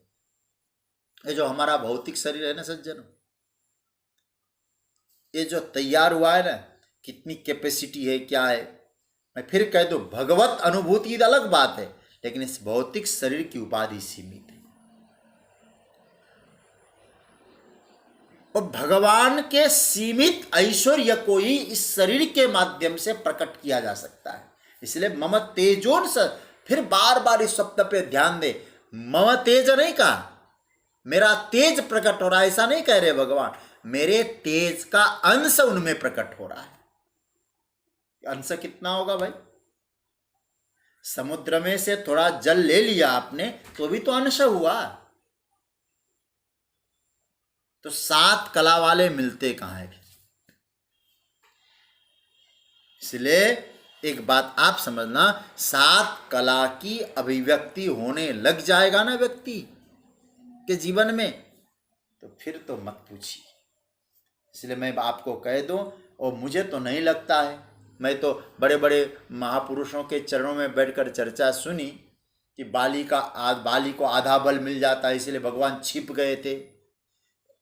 ये जो हमारा भौतिक शरीर है ना सज्जनों, ये जो तैयार हुआ है ना, कितनी कैपेसिटी है, क्या है, मैं फिर कह दूं, भगवत अनुभूति अलग बात है, लेकिन इस भौतिक शरीर की उपाधि सीमित है। और भगवान के सीमित ऐश्वर्य को ही इस शरीर के माध्यम से प्रकट किया जा सकता है। इसलिए मम तेजोंश, फिर बार बार इस शब्द पे ध्यान दे, मम तेज नहीं कहा मेरा तेज प्रकट हो रहा है, ऐसा नहीं कह रहे भगवान, मेरे तेज का अंश उनमें प्रकट हो रहा है। अंश कितना होगा भाई? समुद्र में से थोड़ा जल ले लिया आपने तो भी तो अंश हुआ। तो 7 कला वाले मिलते कहां है? इसलिए एक बात आप समझना, 7 कला की अभिव्यक्ति होने लग जाएगा ना व्यक्ति के जीवन में, तो फिर तो मत पूछिए। इसलिए मैं आपको कह दूं, और मुझे तो नहीं लगता है, मैं तो बड़े बड़े महापुरुषों के चरणों में बैठकर चर्चा सुनी कि बाली को आधा बल मिल जाता है, इसलिए भगवान छिप गए थे।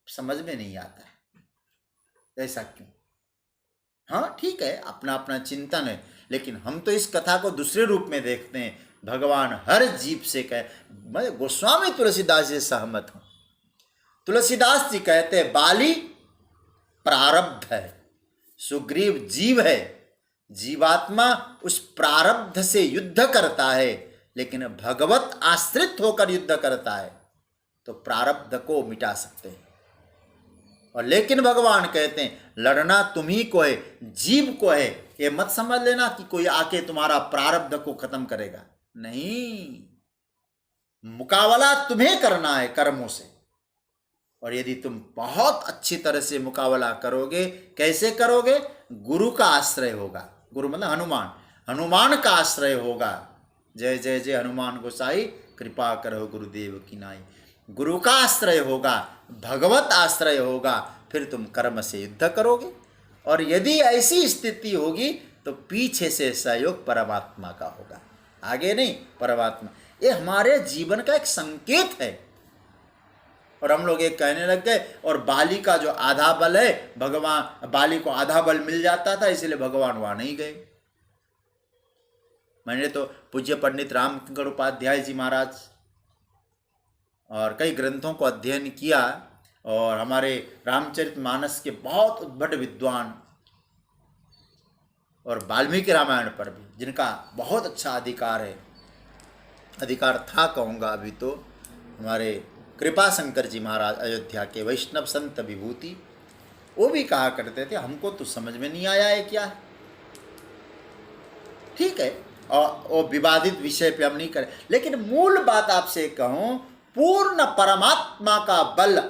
समझ में नहीं आता है ऐसा क्यों। हाँ ठीक है, अपना अपना चिंतन है, लेकिन हम तो इस कथा को दूसरे रूप में देखते हैं। भगवान हर जीव से कहे, मैं गोस्वामी तुलसीदास जी से सहमत हूं। तुलसीदास जी कहते हैं बाली प्रारब्ध है, सुग्रीव जीव है, जीवात्मा उस प्रारब्ध से युद्ध करता है, लेकिन भगवत आश्रित होकर युद्ध करता है तो प्रारब्ध को मिटा सकते हैं। और लेकिन भगवान कहते हैं लड़ना तुम्ही को है, जीव को है। ये मत समझ लेना कि कोई आके तुम्हारा प्रारब्ध को खत्म करेगा, नहीं, मुकाबला तुम्हें करना है कर्मों से। और यदि तुम बहुत अच्छी तरह से मुकाबला करोगे, कैसे करोगे? गुरु का आश्रय होगा। गुरु मतलब हनुमान, हनुमान का आश्रय होगा। जय जय जय हनुमान गोसाई, कृपा करो गुरुदेव की नाई। गुरु का आश्रय होगा, भगवत आश्रय होगा, फिर तुम कर्म से युद्ध करोगे। और यदि ऐसी स्थिति होगी तो पीछे से सहयोग परमात्मा का होगा, आगे नहीं, परमात्मा। ये हमारे जीवन का एक संकेत है। और हम लोग ये कहने लग गए, और बाली का जो आधा बल है, भगवान बाली को आधा बल मिल जाता था, इसलिए भगवान वहां नहीं गए। मैंने तो पूज्य पंडित रामकिंकर उपाध्याय जी महाराज और कई ग्रंथों को अध्ययन किया, और हमारे रामचरितमानस के बहुत उद्भट विद्वान, और वाल्मीकि रामायण पर भी जिनका बहुत अच्छा अधिकार था कहूँगा अभी तो, हमारे कृपा शंकर जी महाराज अयोध्या के वैष्णव संत विभूति, वो भी कहा करते थे हमको तो समझ में नहीं आया है क्या है। ठीक है, और वो विवादित विषय पे हम नहीं करें, लेकिन मूल बात आपसे कहूं, पूर्ण परमात्मा का बल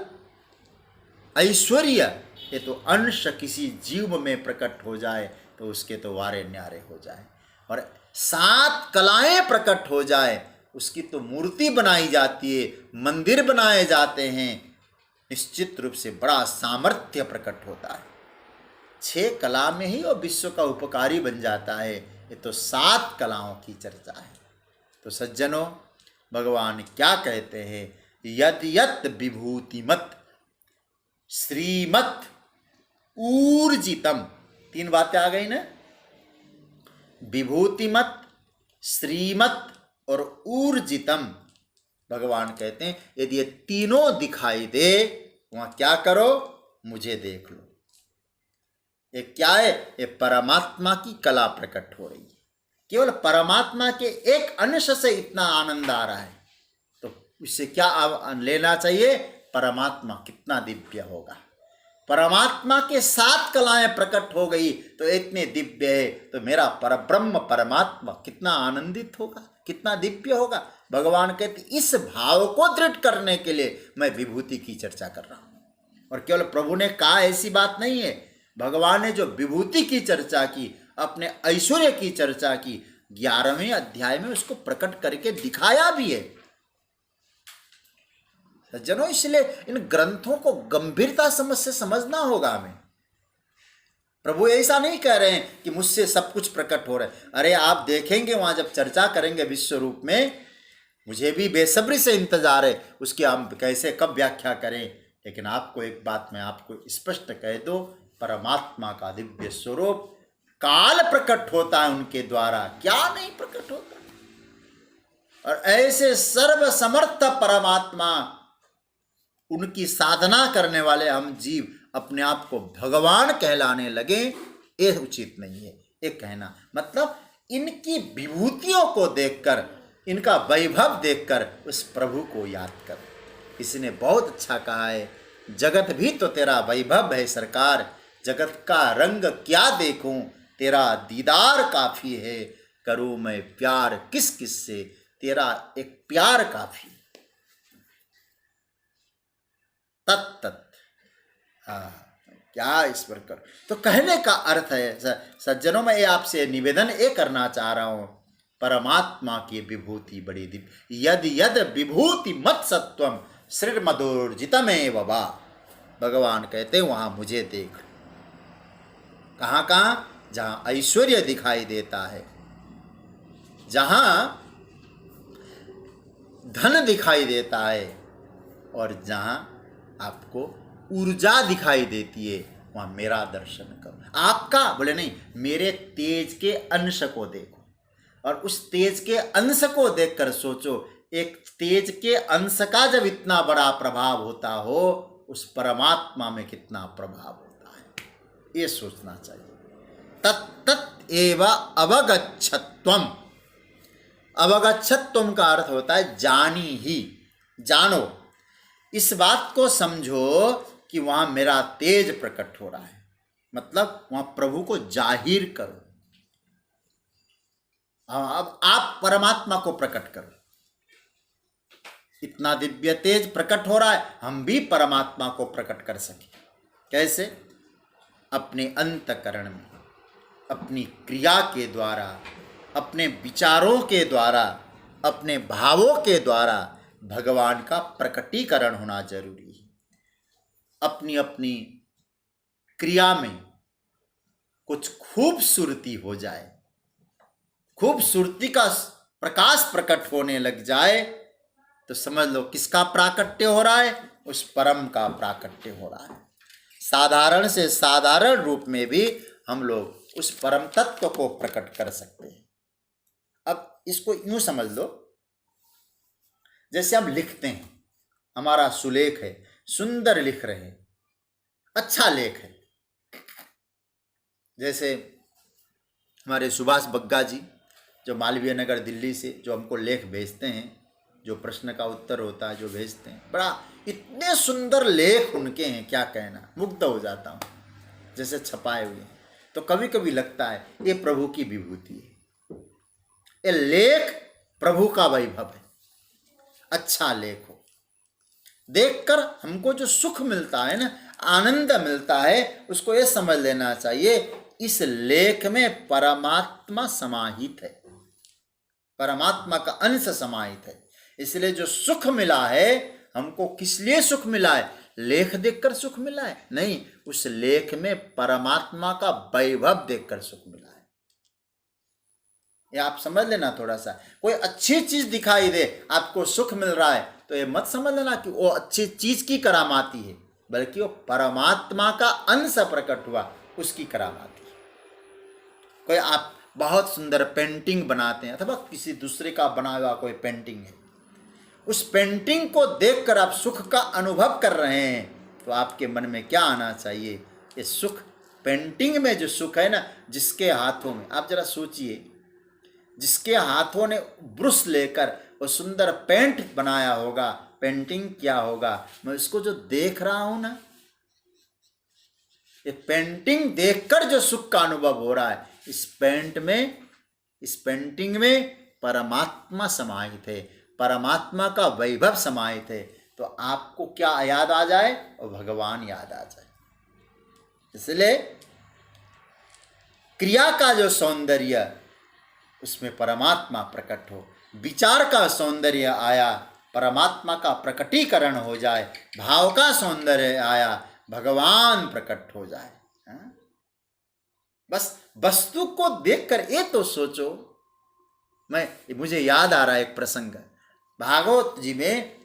ऐश्वर्य ये तो अंश किसी जीव में प्रकट हो जाए तो उसके तो वारे न्यारे हो जाए, और 7 कलाएं प्रकट हो जाए उसकी तो मूर्ति बनाई जाती है, मंदिर बनाए जाते हैं, निश्चित रूप से बड़ा सामर्थ्य प्रकट होता है। 6 कला में ही वो विश्व का उपकारी बन जाता है। ये तो 7 कलाओं की चर्चा है। तो सज्जनों, भगवान क्या कहते हैं? यत यत विभूतिमत श्रीमत ऊर्जितम। 3 बातें आ गई ना, विभूतिमत, श्रीमत और ऊर्जितम। भगवान कहते हैं यदि ये तीनों दिखाई दे, वहां क्या करो? मुझे देख लो। ये क्या है? ये परमात्मा की कला प्रकट हो रही है। केवल परमात्मा के एक अंश से इतना आनंद आ रहा है, तो इससे क्या लेना चाहिए? परमात्मा कितना दिव्य होगा। परमात्मा के 7 कलाएं प्रकट हो गई तो इतने दिव्य है, तो मेरा परब्रह्म परमात्मा कितना आनंदित होगा, कितना दिव्य होगा। भगवान कहते इस भाव को दृढ़ करने के लिए मैं विभूति की चर्चा कर रहा हूं। और केवल प्रभु ने कहा ऐसी बात नहीं है, भगवान ने जो विभूति की चर्चा की, अपने ऐश्वर्य की चर्चा की, 11वें अध्याय में उसको प्रकट करके दिखाया भी है। सज्जनों, इसलिए इन ग्रंथों को गंभीरता से समझना होगा हमें। प्रभु ऐसा नहीं कह रहे हैं कि मुझसे सब कुछ प्रकट हो रहा है। अरे आप देखेंगे वहां जब चर्चा करेंगे विश्व रूप में, मुझे भी बेसब्री से इंतजार है उसकी, हम कैसे कब व्याख्या करें। लेकिन आपको एक बात मैं आपको स्पष्ट कह दो, परमात्मा का दिव्य स्वरूप काल प्रकट होता है उनके द्वारा, क्या नहीं प्रकट होता। और ऐसे सर्वसमर्थ परमात्मा, उनकी साधना करने वाले हम जीव अपने आप को भगवान कहलाने लगे, ये उचित नहीं है। ये कहना मतलब इनकी विभूतियों को देखकर, इनका वैभव देखकर उस प्रभु को याद कर। इसने बहुत अच्छा कहा है, जगत भी तो तेरा वैभव है सरकार, जगत का रंग क्या देखूं, तेरा दीदार काफी है, करूं मैं प्यार किस किस से, तेरा एक प्यार काफी। तत्त क्या ईश्वर करो। तो कहने का अर्थ है सज्जनों, मैं ये आपसे निवेदन ये करना चाह रहा हूं, परमात्मा की विभूति बड़ी दिव्य, यद यद विभूति मत सत्वम श्रीमदोर्जितमेव वा। भगवान कहते हैं वहां मुझे देख। कहाँ कहाँ? जहां ऐश्वर्य दिखाई देता है, जहां धन दिखाई देता है, और जहां आपको ऊर्जा दिखाई देती है, वहां मेरा दर्शन करो। आपका बोले नहीं, मेरे तेज के अंश को देखो, और उस तेज के अंश को देखकर सोचो, एक तेज के अंश का जब इतना बड़ा प्रभाव होता हो, उस परमात्मा में कितना प्रभाव होता है, ये सोचना चाहिए। तत्त एव अवगच्छत्वम। अवगच्छत्वम का अर्थ होता है जानी ही, जानो, इस बात को समझो कि वहां मेरा तेज प्रकट हो रहा है, मतलब वहां प्रभु को जाहिर करो। अब आप परमात्मा को प्रकट करो। इतना दिव्य तेज प्रकट हो रहा है, हम भी परमात्मा को प्रकट कर सके। कैसे? अपने अंतकरण में, अपनी क्रिया के द्वारा, अपने विचारों के द्वारा, अपने भावों के द्वारा भगवान का प्रकटीकरण होना जरूरी है। अपनी अपनी क्रिया में कुछ खूबसूरती हो जाए, खूबसूरती का प्रकाश प्रकट होने लग जाए, तो समझ लो किसका प्राकट्य हो रहा है? उस परम का प्राकट्य हो रहा है। साधारण से साधारण रूप में भी हम लोग उस परम तत्व को प्रकट कर सकते हैं। अब इसको यूं समझ लो, जैसे हम लिखते हैं, हमारा सुलेख है, सुंदर लिख रहे हैं, अच्छा लेख है। जैसे हमारे सुभाष बग्गा जी, जो मालवीय नगर दिल्ली से जो हमको लेख भेजते हैं, जो प्रश्न का उत्तर होता है जो भेजते हैं, बड़ा इतने सुंदर लेख उनके हैं, क्या कहना, मुग्ध हो जाता हूँ जैसे छपाए हुए। तो कभी कभी लगता है ये प्रभु की विभूति है, ये लेख प्रभु का वैभव है। अच्छा लेख हो, देखकर हमको जो सुख मिलता है ना, आनंद मिलता है, उसको ये समझ लेना चाहिए इस लेख में परमात्मा समाहित है, परमात्मा का अंश समाहित है। इसलिए जो सुख मिला है हमको, किस लिए सुख मिला है? लेख देखकर सुख मिला है? नहीं, उस लेख में परमात्मा का वैभव देखकर सुख मिला है। ये आप समझ लेना थोड़ा सा। कोई अच्छी चीज दिखाई दे, आपको सुख मिल रहा है, तो ये मत समझ लेना कि वो अच्छी चीज की करामाती है, बल्कि वो परमात्मा का अंश प्रकट हुआ, उसकी करामाती है। कोई आप बहुत सुंदर पेंटिंग बनाते हैं, अथवा किसी दूसरे का बनाया हुआ कोई पेंटिंग है, उस पेंटिंग को देखकर आप सुख का अनुभव कर रहे हैं, तो आपके मन में क्या आना चाहिए? ये सुख, पेंटिंग में जो सुख है ना, जिसके हाथों में, आप जरा सोचिए, जिसके हाथों ने ब्रश लेकर वो सुंदर पेंट बनाया होगा, पेंटिंग क्या होगा, मैं इसको जो देख रहा हूं ना, ये पेंटिंग देखकर जो सुख का अनुभव हो रहा है, इस पेंटिंग में परमात्मा समाहित है, परमात्मा का वैभव समाहित है। तो आपको क्या याद आ जाए? और भगवान याद आ जाए। इसलिए क्रिया का जो सौंदर्य, उसमें परमात्मा प्रकट हो, विचार का सौंदर्य आया, परमात्मा का प्रकटीकरण हो जाए, भाव का सौंदर्य आया, भगवान प्रकट हो जाए। बस वस्तु को देखकर ये तो सोचो। मुझे याद आ रहा है एक प्रसंग, भागवत जी में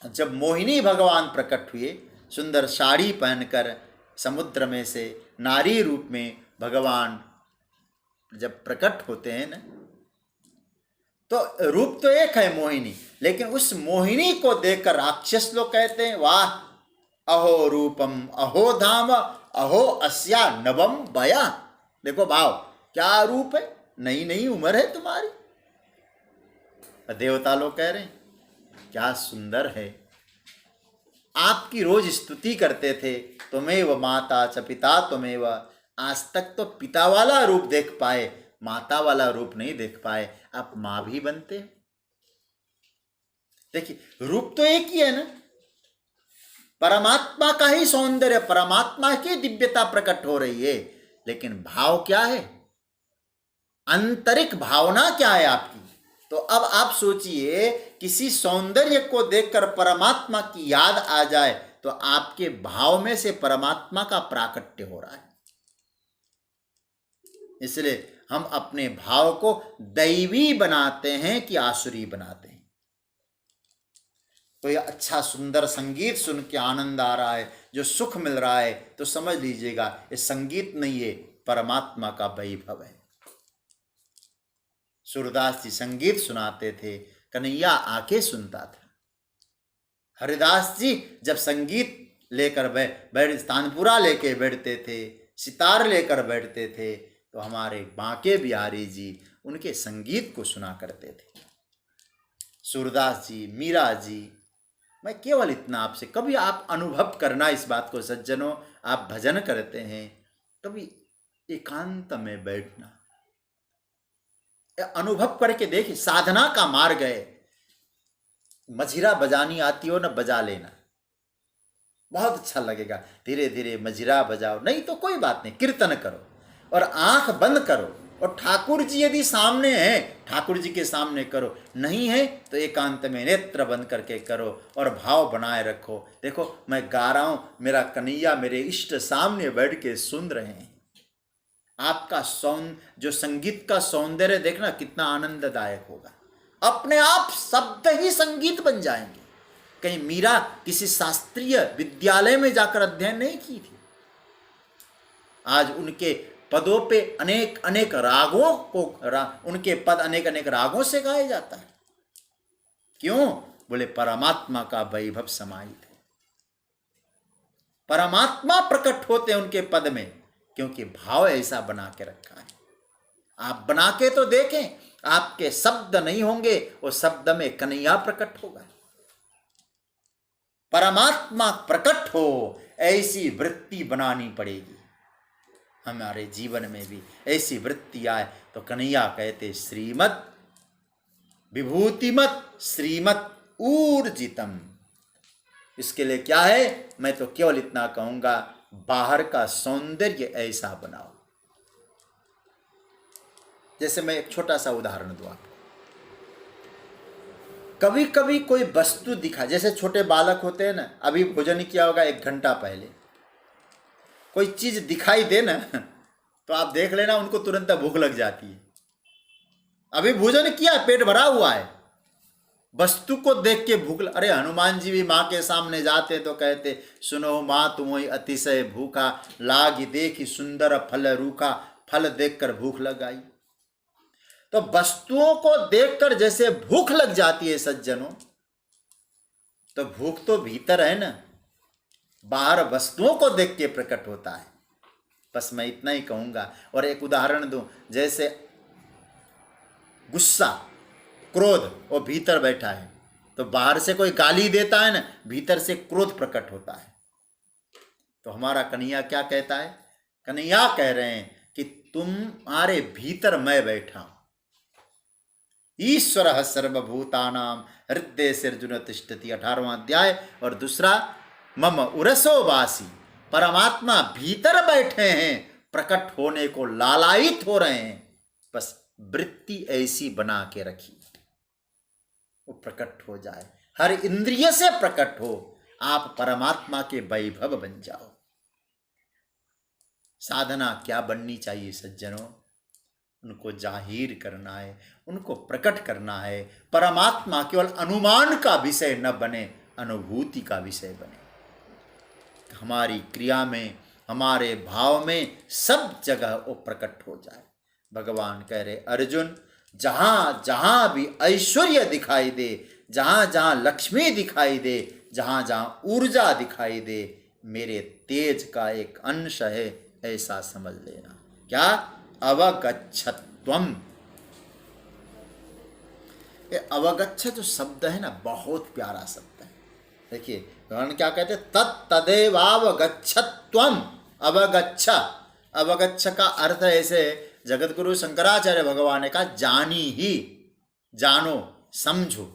जब मोहिनी भगवान प्रकट हुए, सुंदर साड़ी पहनकर समुद्र में से नारी रूप में भगवान जब प्रकट होते हैं ना, तो रूप तो एक है मोहिनी, लेकिन उस मोहिनी को देखकर राक्षस लोग कहते हैं, वाह अहो रूपम अहो धाम अहो अस्या नवम बया। देखो भाव, क्या रूप है, नई नई उम्र है तुम्हारी। देवता लोग कह रहे हैं क्या सुंदर है। आपकी रोज स्तुति करते थे, त्वमेव माता च पिता त्वमेव। आज तक तो पिता वाला रूप देख पाए, माता वाला रूप नहीं देख पाए, आप मां भी बनते हो। देखिए रूप तो एक ही है ना, परमात्मा का ही सौंदर्य, परमात्मा की दिव्यता प्रकट हो रही है, लेकिन भाव क्या है, आंतरिक भावना क्या है आपकी। तो अब आप सोचिए, किसी सौंदर्य को देखकर परमात्मा की याद आ जाए तो आपके भाव में से परमात्मा का प्राकट्य हो रहा है। इसलिए हम अपने भाव को दैवी बनाते हैं कि आसुरी बनाते हैं। कोई अच्छा सुंदर संगीत सुन के आनंद आ रहा है, जो सुख मिल रहा है, तो समझ लीजिएगा ये संगीत नहीं है, परमात्मा का वैभव है। सूरदास जी संगीत सुनाते थे, कन्हैया आके सुनता था। हरिदास जी जब संगीत लेकर बैठ तानपुरा लेके बैठते थे, सितार लेकर बैठते थे, तो हमारे बांके बिहारी जी उनके संगीत को सुना करते थे। सूरदास जी, मीरा जी, मैं केवल इतना आपसे, कभी आप अनुभव करना इस बात को सज्जनों, आप भजन करते हैं, कभी एकांत में बैठना, अनुभव करके देखिए। साधना का मार्ग है, मझिरा बजानी आती हो ना, बजा लेना, बहुत अच्छा लगेगा। धीरे धीरे मझिरा बजाओ, नहीं तो कोई बात नहीं, कीर्तन करो और आंख बंद करो, और ठाकुर जी यदि सामने हैं, ठाकुर जी के सामने करो, नहीं है तो एकांत में नेत्र बंद करके करो और भाव बनाए रखो। देखो मैं गा रहा हूं, मेरा कन्हैया मेरे इष्ट सामने बैठ के सुन रहे हैं। आपका जो संगीत का सौंदर्य देखना कितना आनंददायक होगा। अपने आप शब्द ही संगीत बन जाएंगे। कहीं मीरा किसी शास्त्रीय विद्यालय में जाकर अध्ययन नहीं की थी। आज उनके पदों पे अनेक अनेक रागों को उनके पद अनेक अनेक रागों से गाया जाता है। क्यों? बोले परमात्मा का वैभव समाहित है, परमात्मा प्रकट होते हैं उनके पद में, क्योंकि भाव ऐसा बना के रखा है। आप बना के तो देखें, आपके शब्द नहीं होंगे, वो शब्द में कन्हैया प्रकट होगा। परमात्मा प्रकट हो, ऐसी वृत्ति बनानी पड़ेगी। हमारे जीवन में भी ऐसी वृत्ति आए तो कन्हैया कहते श्रीमत विभूतिमत श्रीमत ऊर्जितम। इसके लिए क्या है, मैं तो केवल इतना कहूंगा, बाहर का सौंदर्य ऐसा बनाओ। जैसे मैं एक छोटा सा उदाहरण दूं आपको। कभी कभी कोई वस्तु दिखा, जैसे छोटे बालक होते हैं ना, अभी भोजन किया होगा 1 घंटा पहले, कोई चीज दिखाई दे ना, तो आप देख लेना उनको तुरंत भूख लग जाती है। अभी भोजन किया, पेट भरा हुआ है, वस्तु को देख के भूख अरे हनुमान जी भी माँ के सामने जाते तो कहते, सुनो माँ तुम्हें अतिशय भूखा, लागी देखी सुंदर फल रूखा, फल देखकर भूख लग आई। तो वस्तुओं को देखकर जैसे भूख लग जाती है सज्जनों, तो भूख तो भीतर है ना, बाहर वस्तुओं को देख के प्रकट होता है। बस मैं इतना ही कहूंगा। और एक उदाहरण दूं, जैसे गुस्सा, क्रोध, वो भीतर बैठा है, तो बाहर से कोई गाली देता है ना, भीतर से क्रोध प्रकट होता है। तो हमारा कन्हैया क्या कहता है, कन्हैया कह रहे हैं कि तुम्हारे भीतर मैं बैठा हूं। ईश्वर सर्वभूतानाम हृदय सिर्जुन तिष्ठति, 18वां अध्याय। और दूसरा, मम उरसो वासी, परमात्मा भीतर बैठे हैं, प्रकट होने को लालायित हो रहे हैं। बस वृत्ति ऐसी बना के रखिए, वो प्रकट हो जाए, हर इंद्रिय से प्रकट हो, आप परमात्मा के वैभव बन जाओ। साधना क्या बननी चाहिए सज्जनों, उनको जाहिर करना है, उनको प्रकट करना है। परमात्मा केवल अनुमान का विषय न बने, अनुभूति का विषय बने। हमारी क्रिया में, हमारे भाव में, सब जगह वो प्रकट हो जाए। भगवान कह रहे, अर्जुन जहाँ जहाँ भी ऐश्वर्य दिखाई दे, जहाँ जहाँ लक्ष्मी दिखाई दे, जहाँ जहाँ ऊर्जा दिखाई दे, मेरे तेज का एक अंश है, ऐसा समझ लेना। क्या? अवगच्छत्वम। ये अवगच्छ जो शब्द है ना, बहुत प्यारा शब्द है। देखिए भगवान क्या कहते, तत्तदेवावगच्छत्वम। अवगच्छ, अवगच्छ का अर्थ ऐसे जगतगुरु शंकराचार्य भगवान ने कहा, जानी ही, जानो, समझो।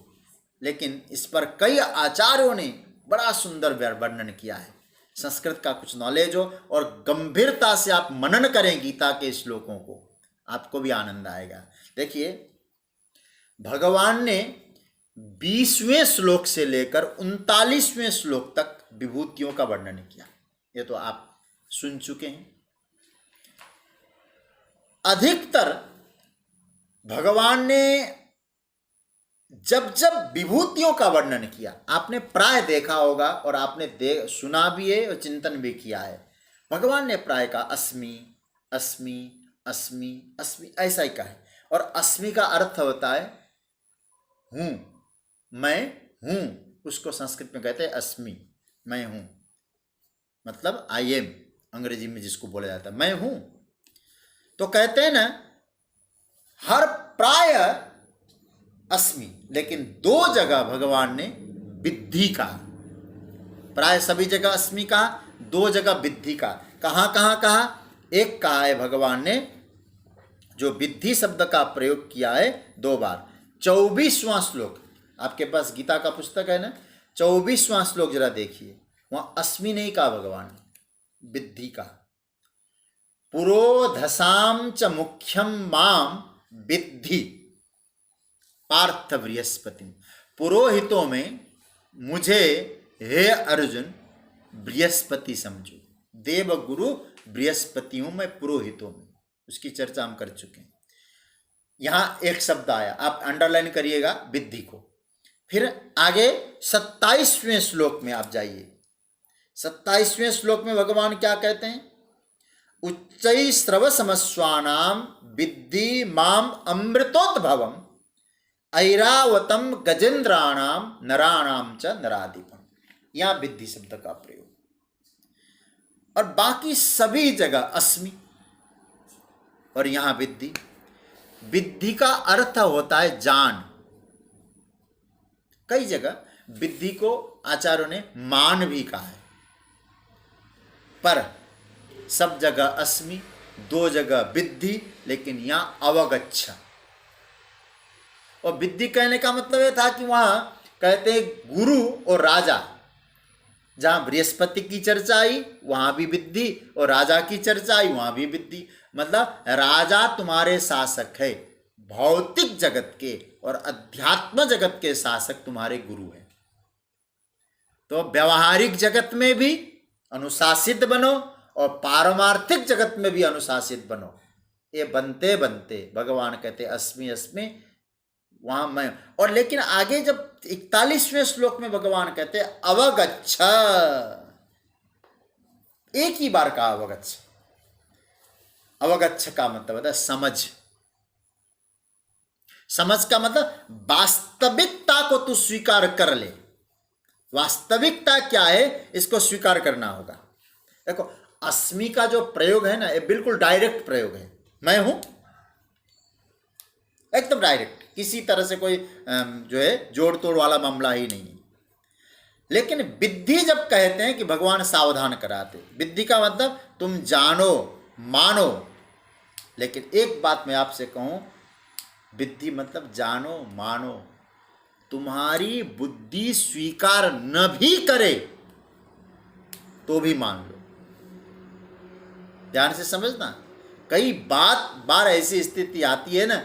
लेकिन इस पर कई आचार्यों ने बड़ा सुंदर वर्णन किया है। संस्कृत का कुछ नॉलेज हो और गंभीरता से आप मनन करें गीता के श्लोकों को, आपको भी आनंद आएगा। देखिए, भगवान ने 20वें श्लोक से लेकर 39वें श्लोक तक विभूतियों का वर्णन किया। ये तो आप सुन चुके हैं। अधिकतर भगवान ने जब जब विभूतियों का वर्णन किया, आपने प्राय देखा होगा और आपने सुना भी है और चिंतन भी किया है, भगवान ने प्राय कहा अस्मि अस्मि अस्मि अस्मि, ऐसा ही कहा है। और अस्मि का अर्थ होता है हूँ, मैं हूँ, उसको संस्कृत में कहते हैं अस्मि, मैं हूँ, मतलब आई एम, अंग्रेजी में जिसको बोला जाता है मैं हूँ। तो कहते हैं ना, हर प्राय अस्मि, लेकिन 2 जगह भगवान ने विद्धि कहा। प्राय सभी जगह अस्मि कहा, 2 जगह विद्धि कहा। कहाँ कहाँ कहा? एक कहा है भगवान ने जो विद्धि शब्द का प्रयोग किया है 2 बार। 24वां श्लोक, आपके पास गीता का पुस्तक है ना, 24वां श्लोक जरा देखिए, वहाँ अस्मि नहीं कहा भगवान ने, विद्धि का। पुरोधसाम च मुख्यम माम विद्धि पार्थ बृहस्पति। पुरोहितों में मुझे हे अर्जुन बृहस्पति समझो। देवगुरु बृहस्पति हूं मैं पुरोहितों में, उसकी चर्चा हम कर चुके हैं। यहां एक शब्द आया, आप अंडरलाइन करिएगा विद्धि को। फिर आगे 27वें श्लोक में आप जाइए। 27वें श्लोक में भगवान क्या कहते हैं? उच्चै स्रव समस्वानाम विद्धि माम अमृतोद्भवम ऐरावतम गजेंद्राणाम नराणाम च नराधिपम। यहां विद्धि शब्द का प्रयोग। और बाकी सभी जगह अस्मि और यहां विद्धि। विद्धि का अर्थ होता है जान। कई जगह विद्धि को आचार्यों ने मान भी कहा है, पर सब जगह अस्मि, 2 जगह विद्धि, लेकिन यहां अवगच्छ। और विद्धि कहने का मतलब यह था कि वहां कहते हैं गुरु और राजा, जहां बृहस्पति की चर्चा आई वहां भी विद्धि, और राजा की चर्चा आई वहां भी विद्धि। मतलब राजा तुम्हारे शासक है, भौतिक जगत के और अध्यात्म जगत के शासक तुम्हारे गुरु हैं। तो व्यवहारिक जगत में भी अनुशासित बनो और पारमार्थिक जगत में भी अनुशासित बनो। ये बनते बनते भगवान कहते अस्मि अस्मि, वहां मैं। और लेकिन आगे जब 41वें श्लोक में भगवान कहते अवगच्छ, एक ही बार कहा अवगच्छ। अवगच्छ का मतलब होता है समझ। समझ का मतलब वास्तविकता को तू स्वीकार कर ले। वास्तविकता क्या है इसको स्वीकार करना होगा। देखो, अस्मि का जो प्रयोग है ना, ये बिल्कुल डायरेक्ट प्रयोग है। मैं हूं, एकदम डायरेक्ट, किसी तरह से कोई जो है जोड़ तोड़ वाला मामला ही नहीं है। लेकिन विद्धि जब कहते हैं कि भगवान सावधान कराते, विद्धि का मतलब तुम जानो मानो। लेकिन एक बात मैं आपसे कहूं, विद्धि मतलब जानो मानो, तुम्हारी बुद्धि स्वीकार न भी करे तो भी मान लो। ध्यान से समझना। कई बार ऐसी स्थिति आती है ना,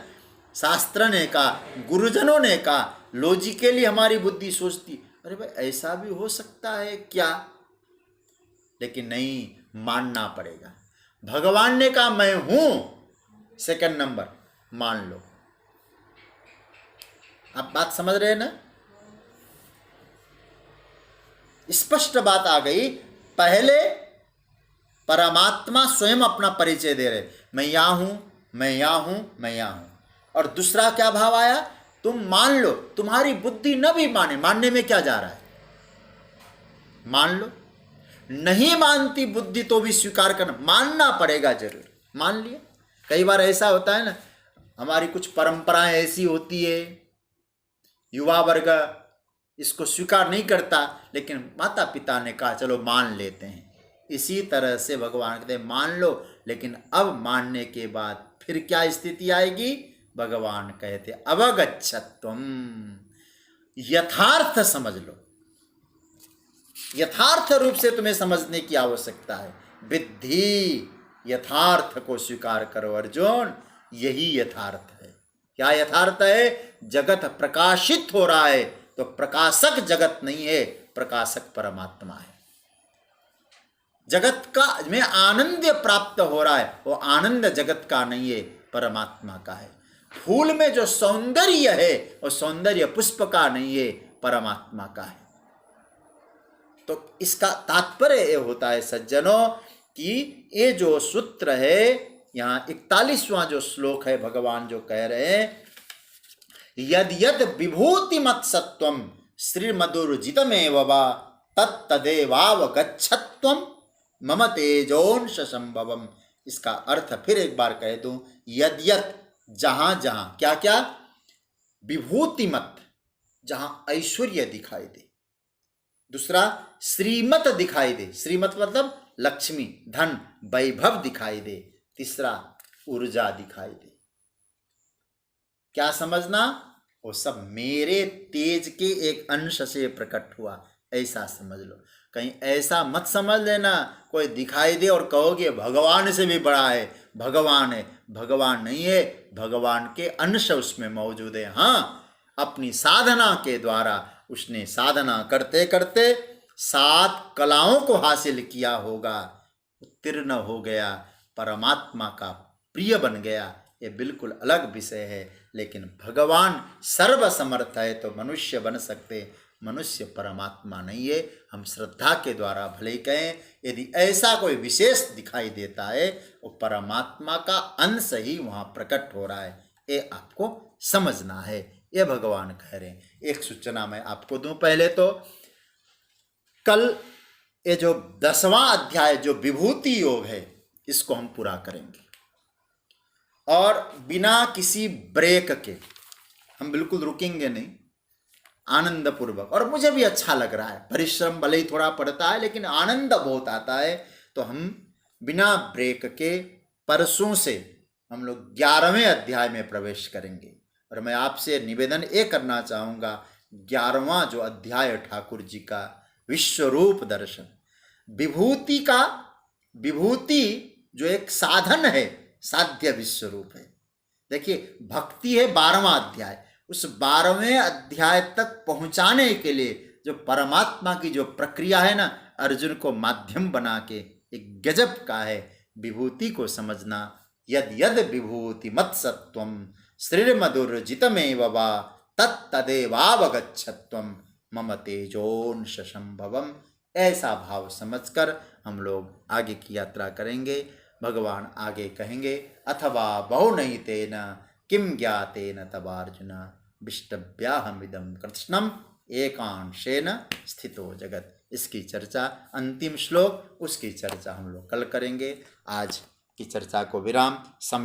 शास्त्र ने कहा, गुरुजनों ने कहा, लॉजिकली हमारी बुद्धि सोचती अरे भाई ऐसा भी हो सकता है क्या, लेकिन नहीं, मानना पड़ेगा। भगवान ने कहा मैं हूं, सेकंड नंबर, मान लो। आप बात समझ रहे हैं ना? स्पष्ट बात आ गई। पहले परमात्मा स्वयं अपना परिचय दे रहे, मैं यहां हूं, मैं यहां हूं, मैं यहां हूं। और दूसरा क्या भाव आया? तुम मान लो। तुम्हारी बुद्धि न भी माने, मानने में क्या जा रहा है, मान लो। नहीं मानती बुद्धि तो भी स्वीकार करना, मानना पड़ेगा जरूर। मान लिया। कई बार ऐसा होता है ना, हमारी कुछ परंपराएं ऐसी होती है, युवा वर्ग इसको स्वीकार नहीं करता, लेकिन माता पिता ने कहा चलो मान लेते हैं। इसी तरह से भगवान कहते हैं मान लो, लेकिन अब मानने के बाद फिर क्या स्थिति आएगी? भगवान कहते अवगच्छत्वम, यथार्थ समझ लो। यथार्थ रूप से तुम्हें समझने की आवश्यकता है। विद्धि, यथार्थ को स्वीकार करो अर्जुन, यही यथार्थ है। क्या यथार्थ है? जगत प्रकाशित हो रहा है तो प्रकाशक जगत नहीं है, प्रकाशक परमात्मा है। जगत का में आनंद प्राप्त हो रहा है, वो आनंद जगत का नहीं है, परमात्मा का है। फूल में जो सौंदर्य है वो सौंदर्य पुष्प का नहीं है, परमात्मा का है। तो इसका तात्पर्य ये होता है सज्जनों कि ये जो सूत्र है, यहाँ 41वां जो श्लोक है, भगवान जो कह रहे हैं, यद यद विभूति मत सत्वम श्रीमदुर्जितमेव वा तत्तदेवावगच्छत्वम मम तेजोंश संभवम। इसका अर्थ फिर एक बार कह दूं, यद यद, जहां जहां, क्या क्या? विभूतिमत, जहां ऐश्वर्य दिखाई दे। दूसरा श्रीमत दिखाई दे, श्रीमत मतलब लक्ष्मी, धन, वैभव दिखाई दे। तीसरा ऊर्जा दिखाई दे। क्या समझना? वो सब मेरे तेज के एक अंश से प्रकट हुआ, ऐसा समझ लो। कहीं ऐसा मत समझ लेना कोई दिखाई दे और कहोगे भगवान से भी बड़ा है, भगवान है। भगवान नहीं है, भगवान के अंश उसमें मौजूद है। हाँ, अपनी साधना के द्वारा उसने साधना करते करते 7 कलाओं को हासिल किया होगा, उत्तीर्ण हो गया, परमात्मा का प्रिय बन गया। ये बिल्कुल अलग विषय है। लेकिन भगवान सर्वसमर्थ है तो मनुष्य बन सकते, मनुष्य परमात्मा नहीं है। हम श्रद्धा के द्वारा भले ही कहें, यदि ऐसा कोई विशेष दिखाई देता है वो परमात्मा का अंश ही वहाँ प्रकट हो रहा है, ये आपको समझना है। ये भगवान कह रहे हैं। एक सूचना मैं आपको दूं पहले तो, कल ये जो 10वां अध्याय जो विभूति योग है, इसको हम पूरा करेंगे और बिना किसी ब्रेक के हम बिल्कुल रुकेंगे नहीं, आनंद पूर्वक। और मुझे भी अच्छा लग रहा है, परिश्रम भले ही थोड़ा पड़ता है लेकिन आनंद बहुत आता है। तो हम बिना ब्रेक के परसों से हम लोग 11वें अध्याय में प्रवेश करेंगे। और मैं आपसे निवेदन ये करना चाहूँगा, 11वां जो अध्याय ठाकुर जी का विश्वरूप दर्शन, विभूति का, विभूति जो एक साधन है, साध्य विश्वरूप है। देखिए भक्ति है 12वां अध्याय, उस 12वें अध्याय तक पहुंचाने के लिए जो परमात्मा की जो प्रक्रिया है ना, अर्जुन को माध्यम बना के एक गजब का है। विभूति को समझना, यद यद विभूति मत सत्वम श्रीर्मधुर्जितमेव वा तत्तदेवावगच्छत्वम मम तेजोंश संभवम। ऐसा भाव समझकर हम लोग आगे की यात्रा करेंगे। भगवान आगे कहेंगे, अथवा बहुनैतेन किम ज्ञातेन तवार्जुन विष्टव्याहमिदं कृत्स्नम एकांशेन स्थितो जगत। इसकी चर्चा, अंतिम श्लोक, उसकी चर्चा हम लोग कल करेंगे। आज की चर्चा को विराम। समय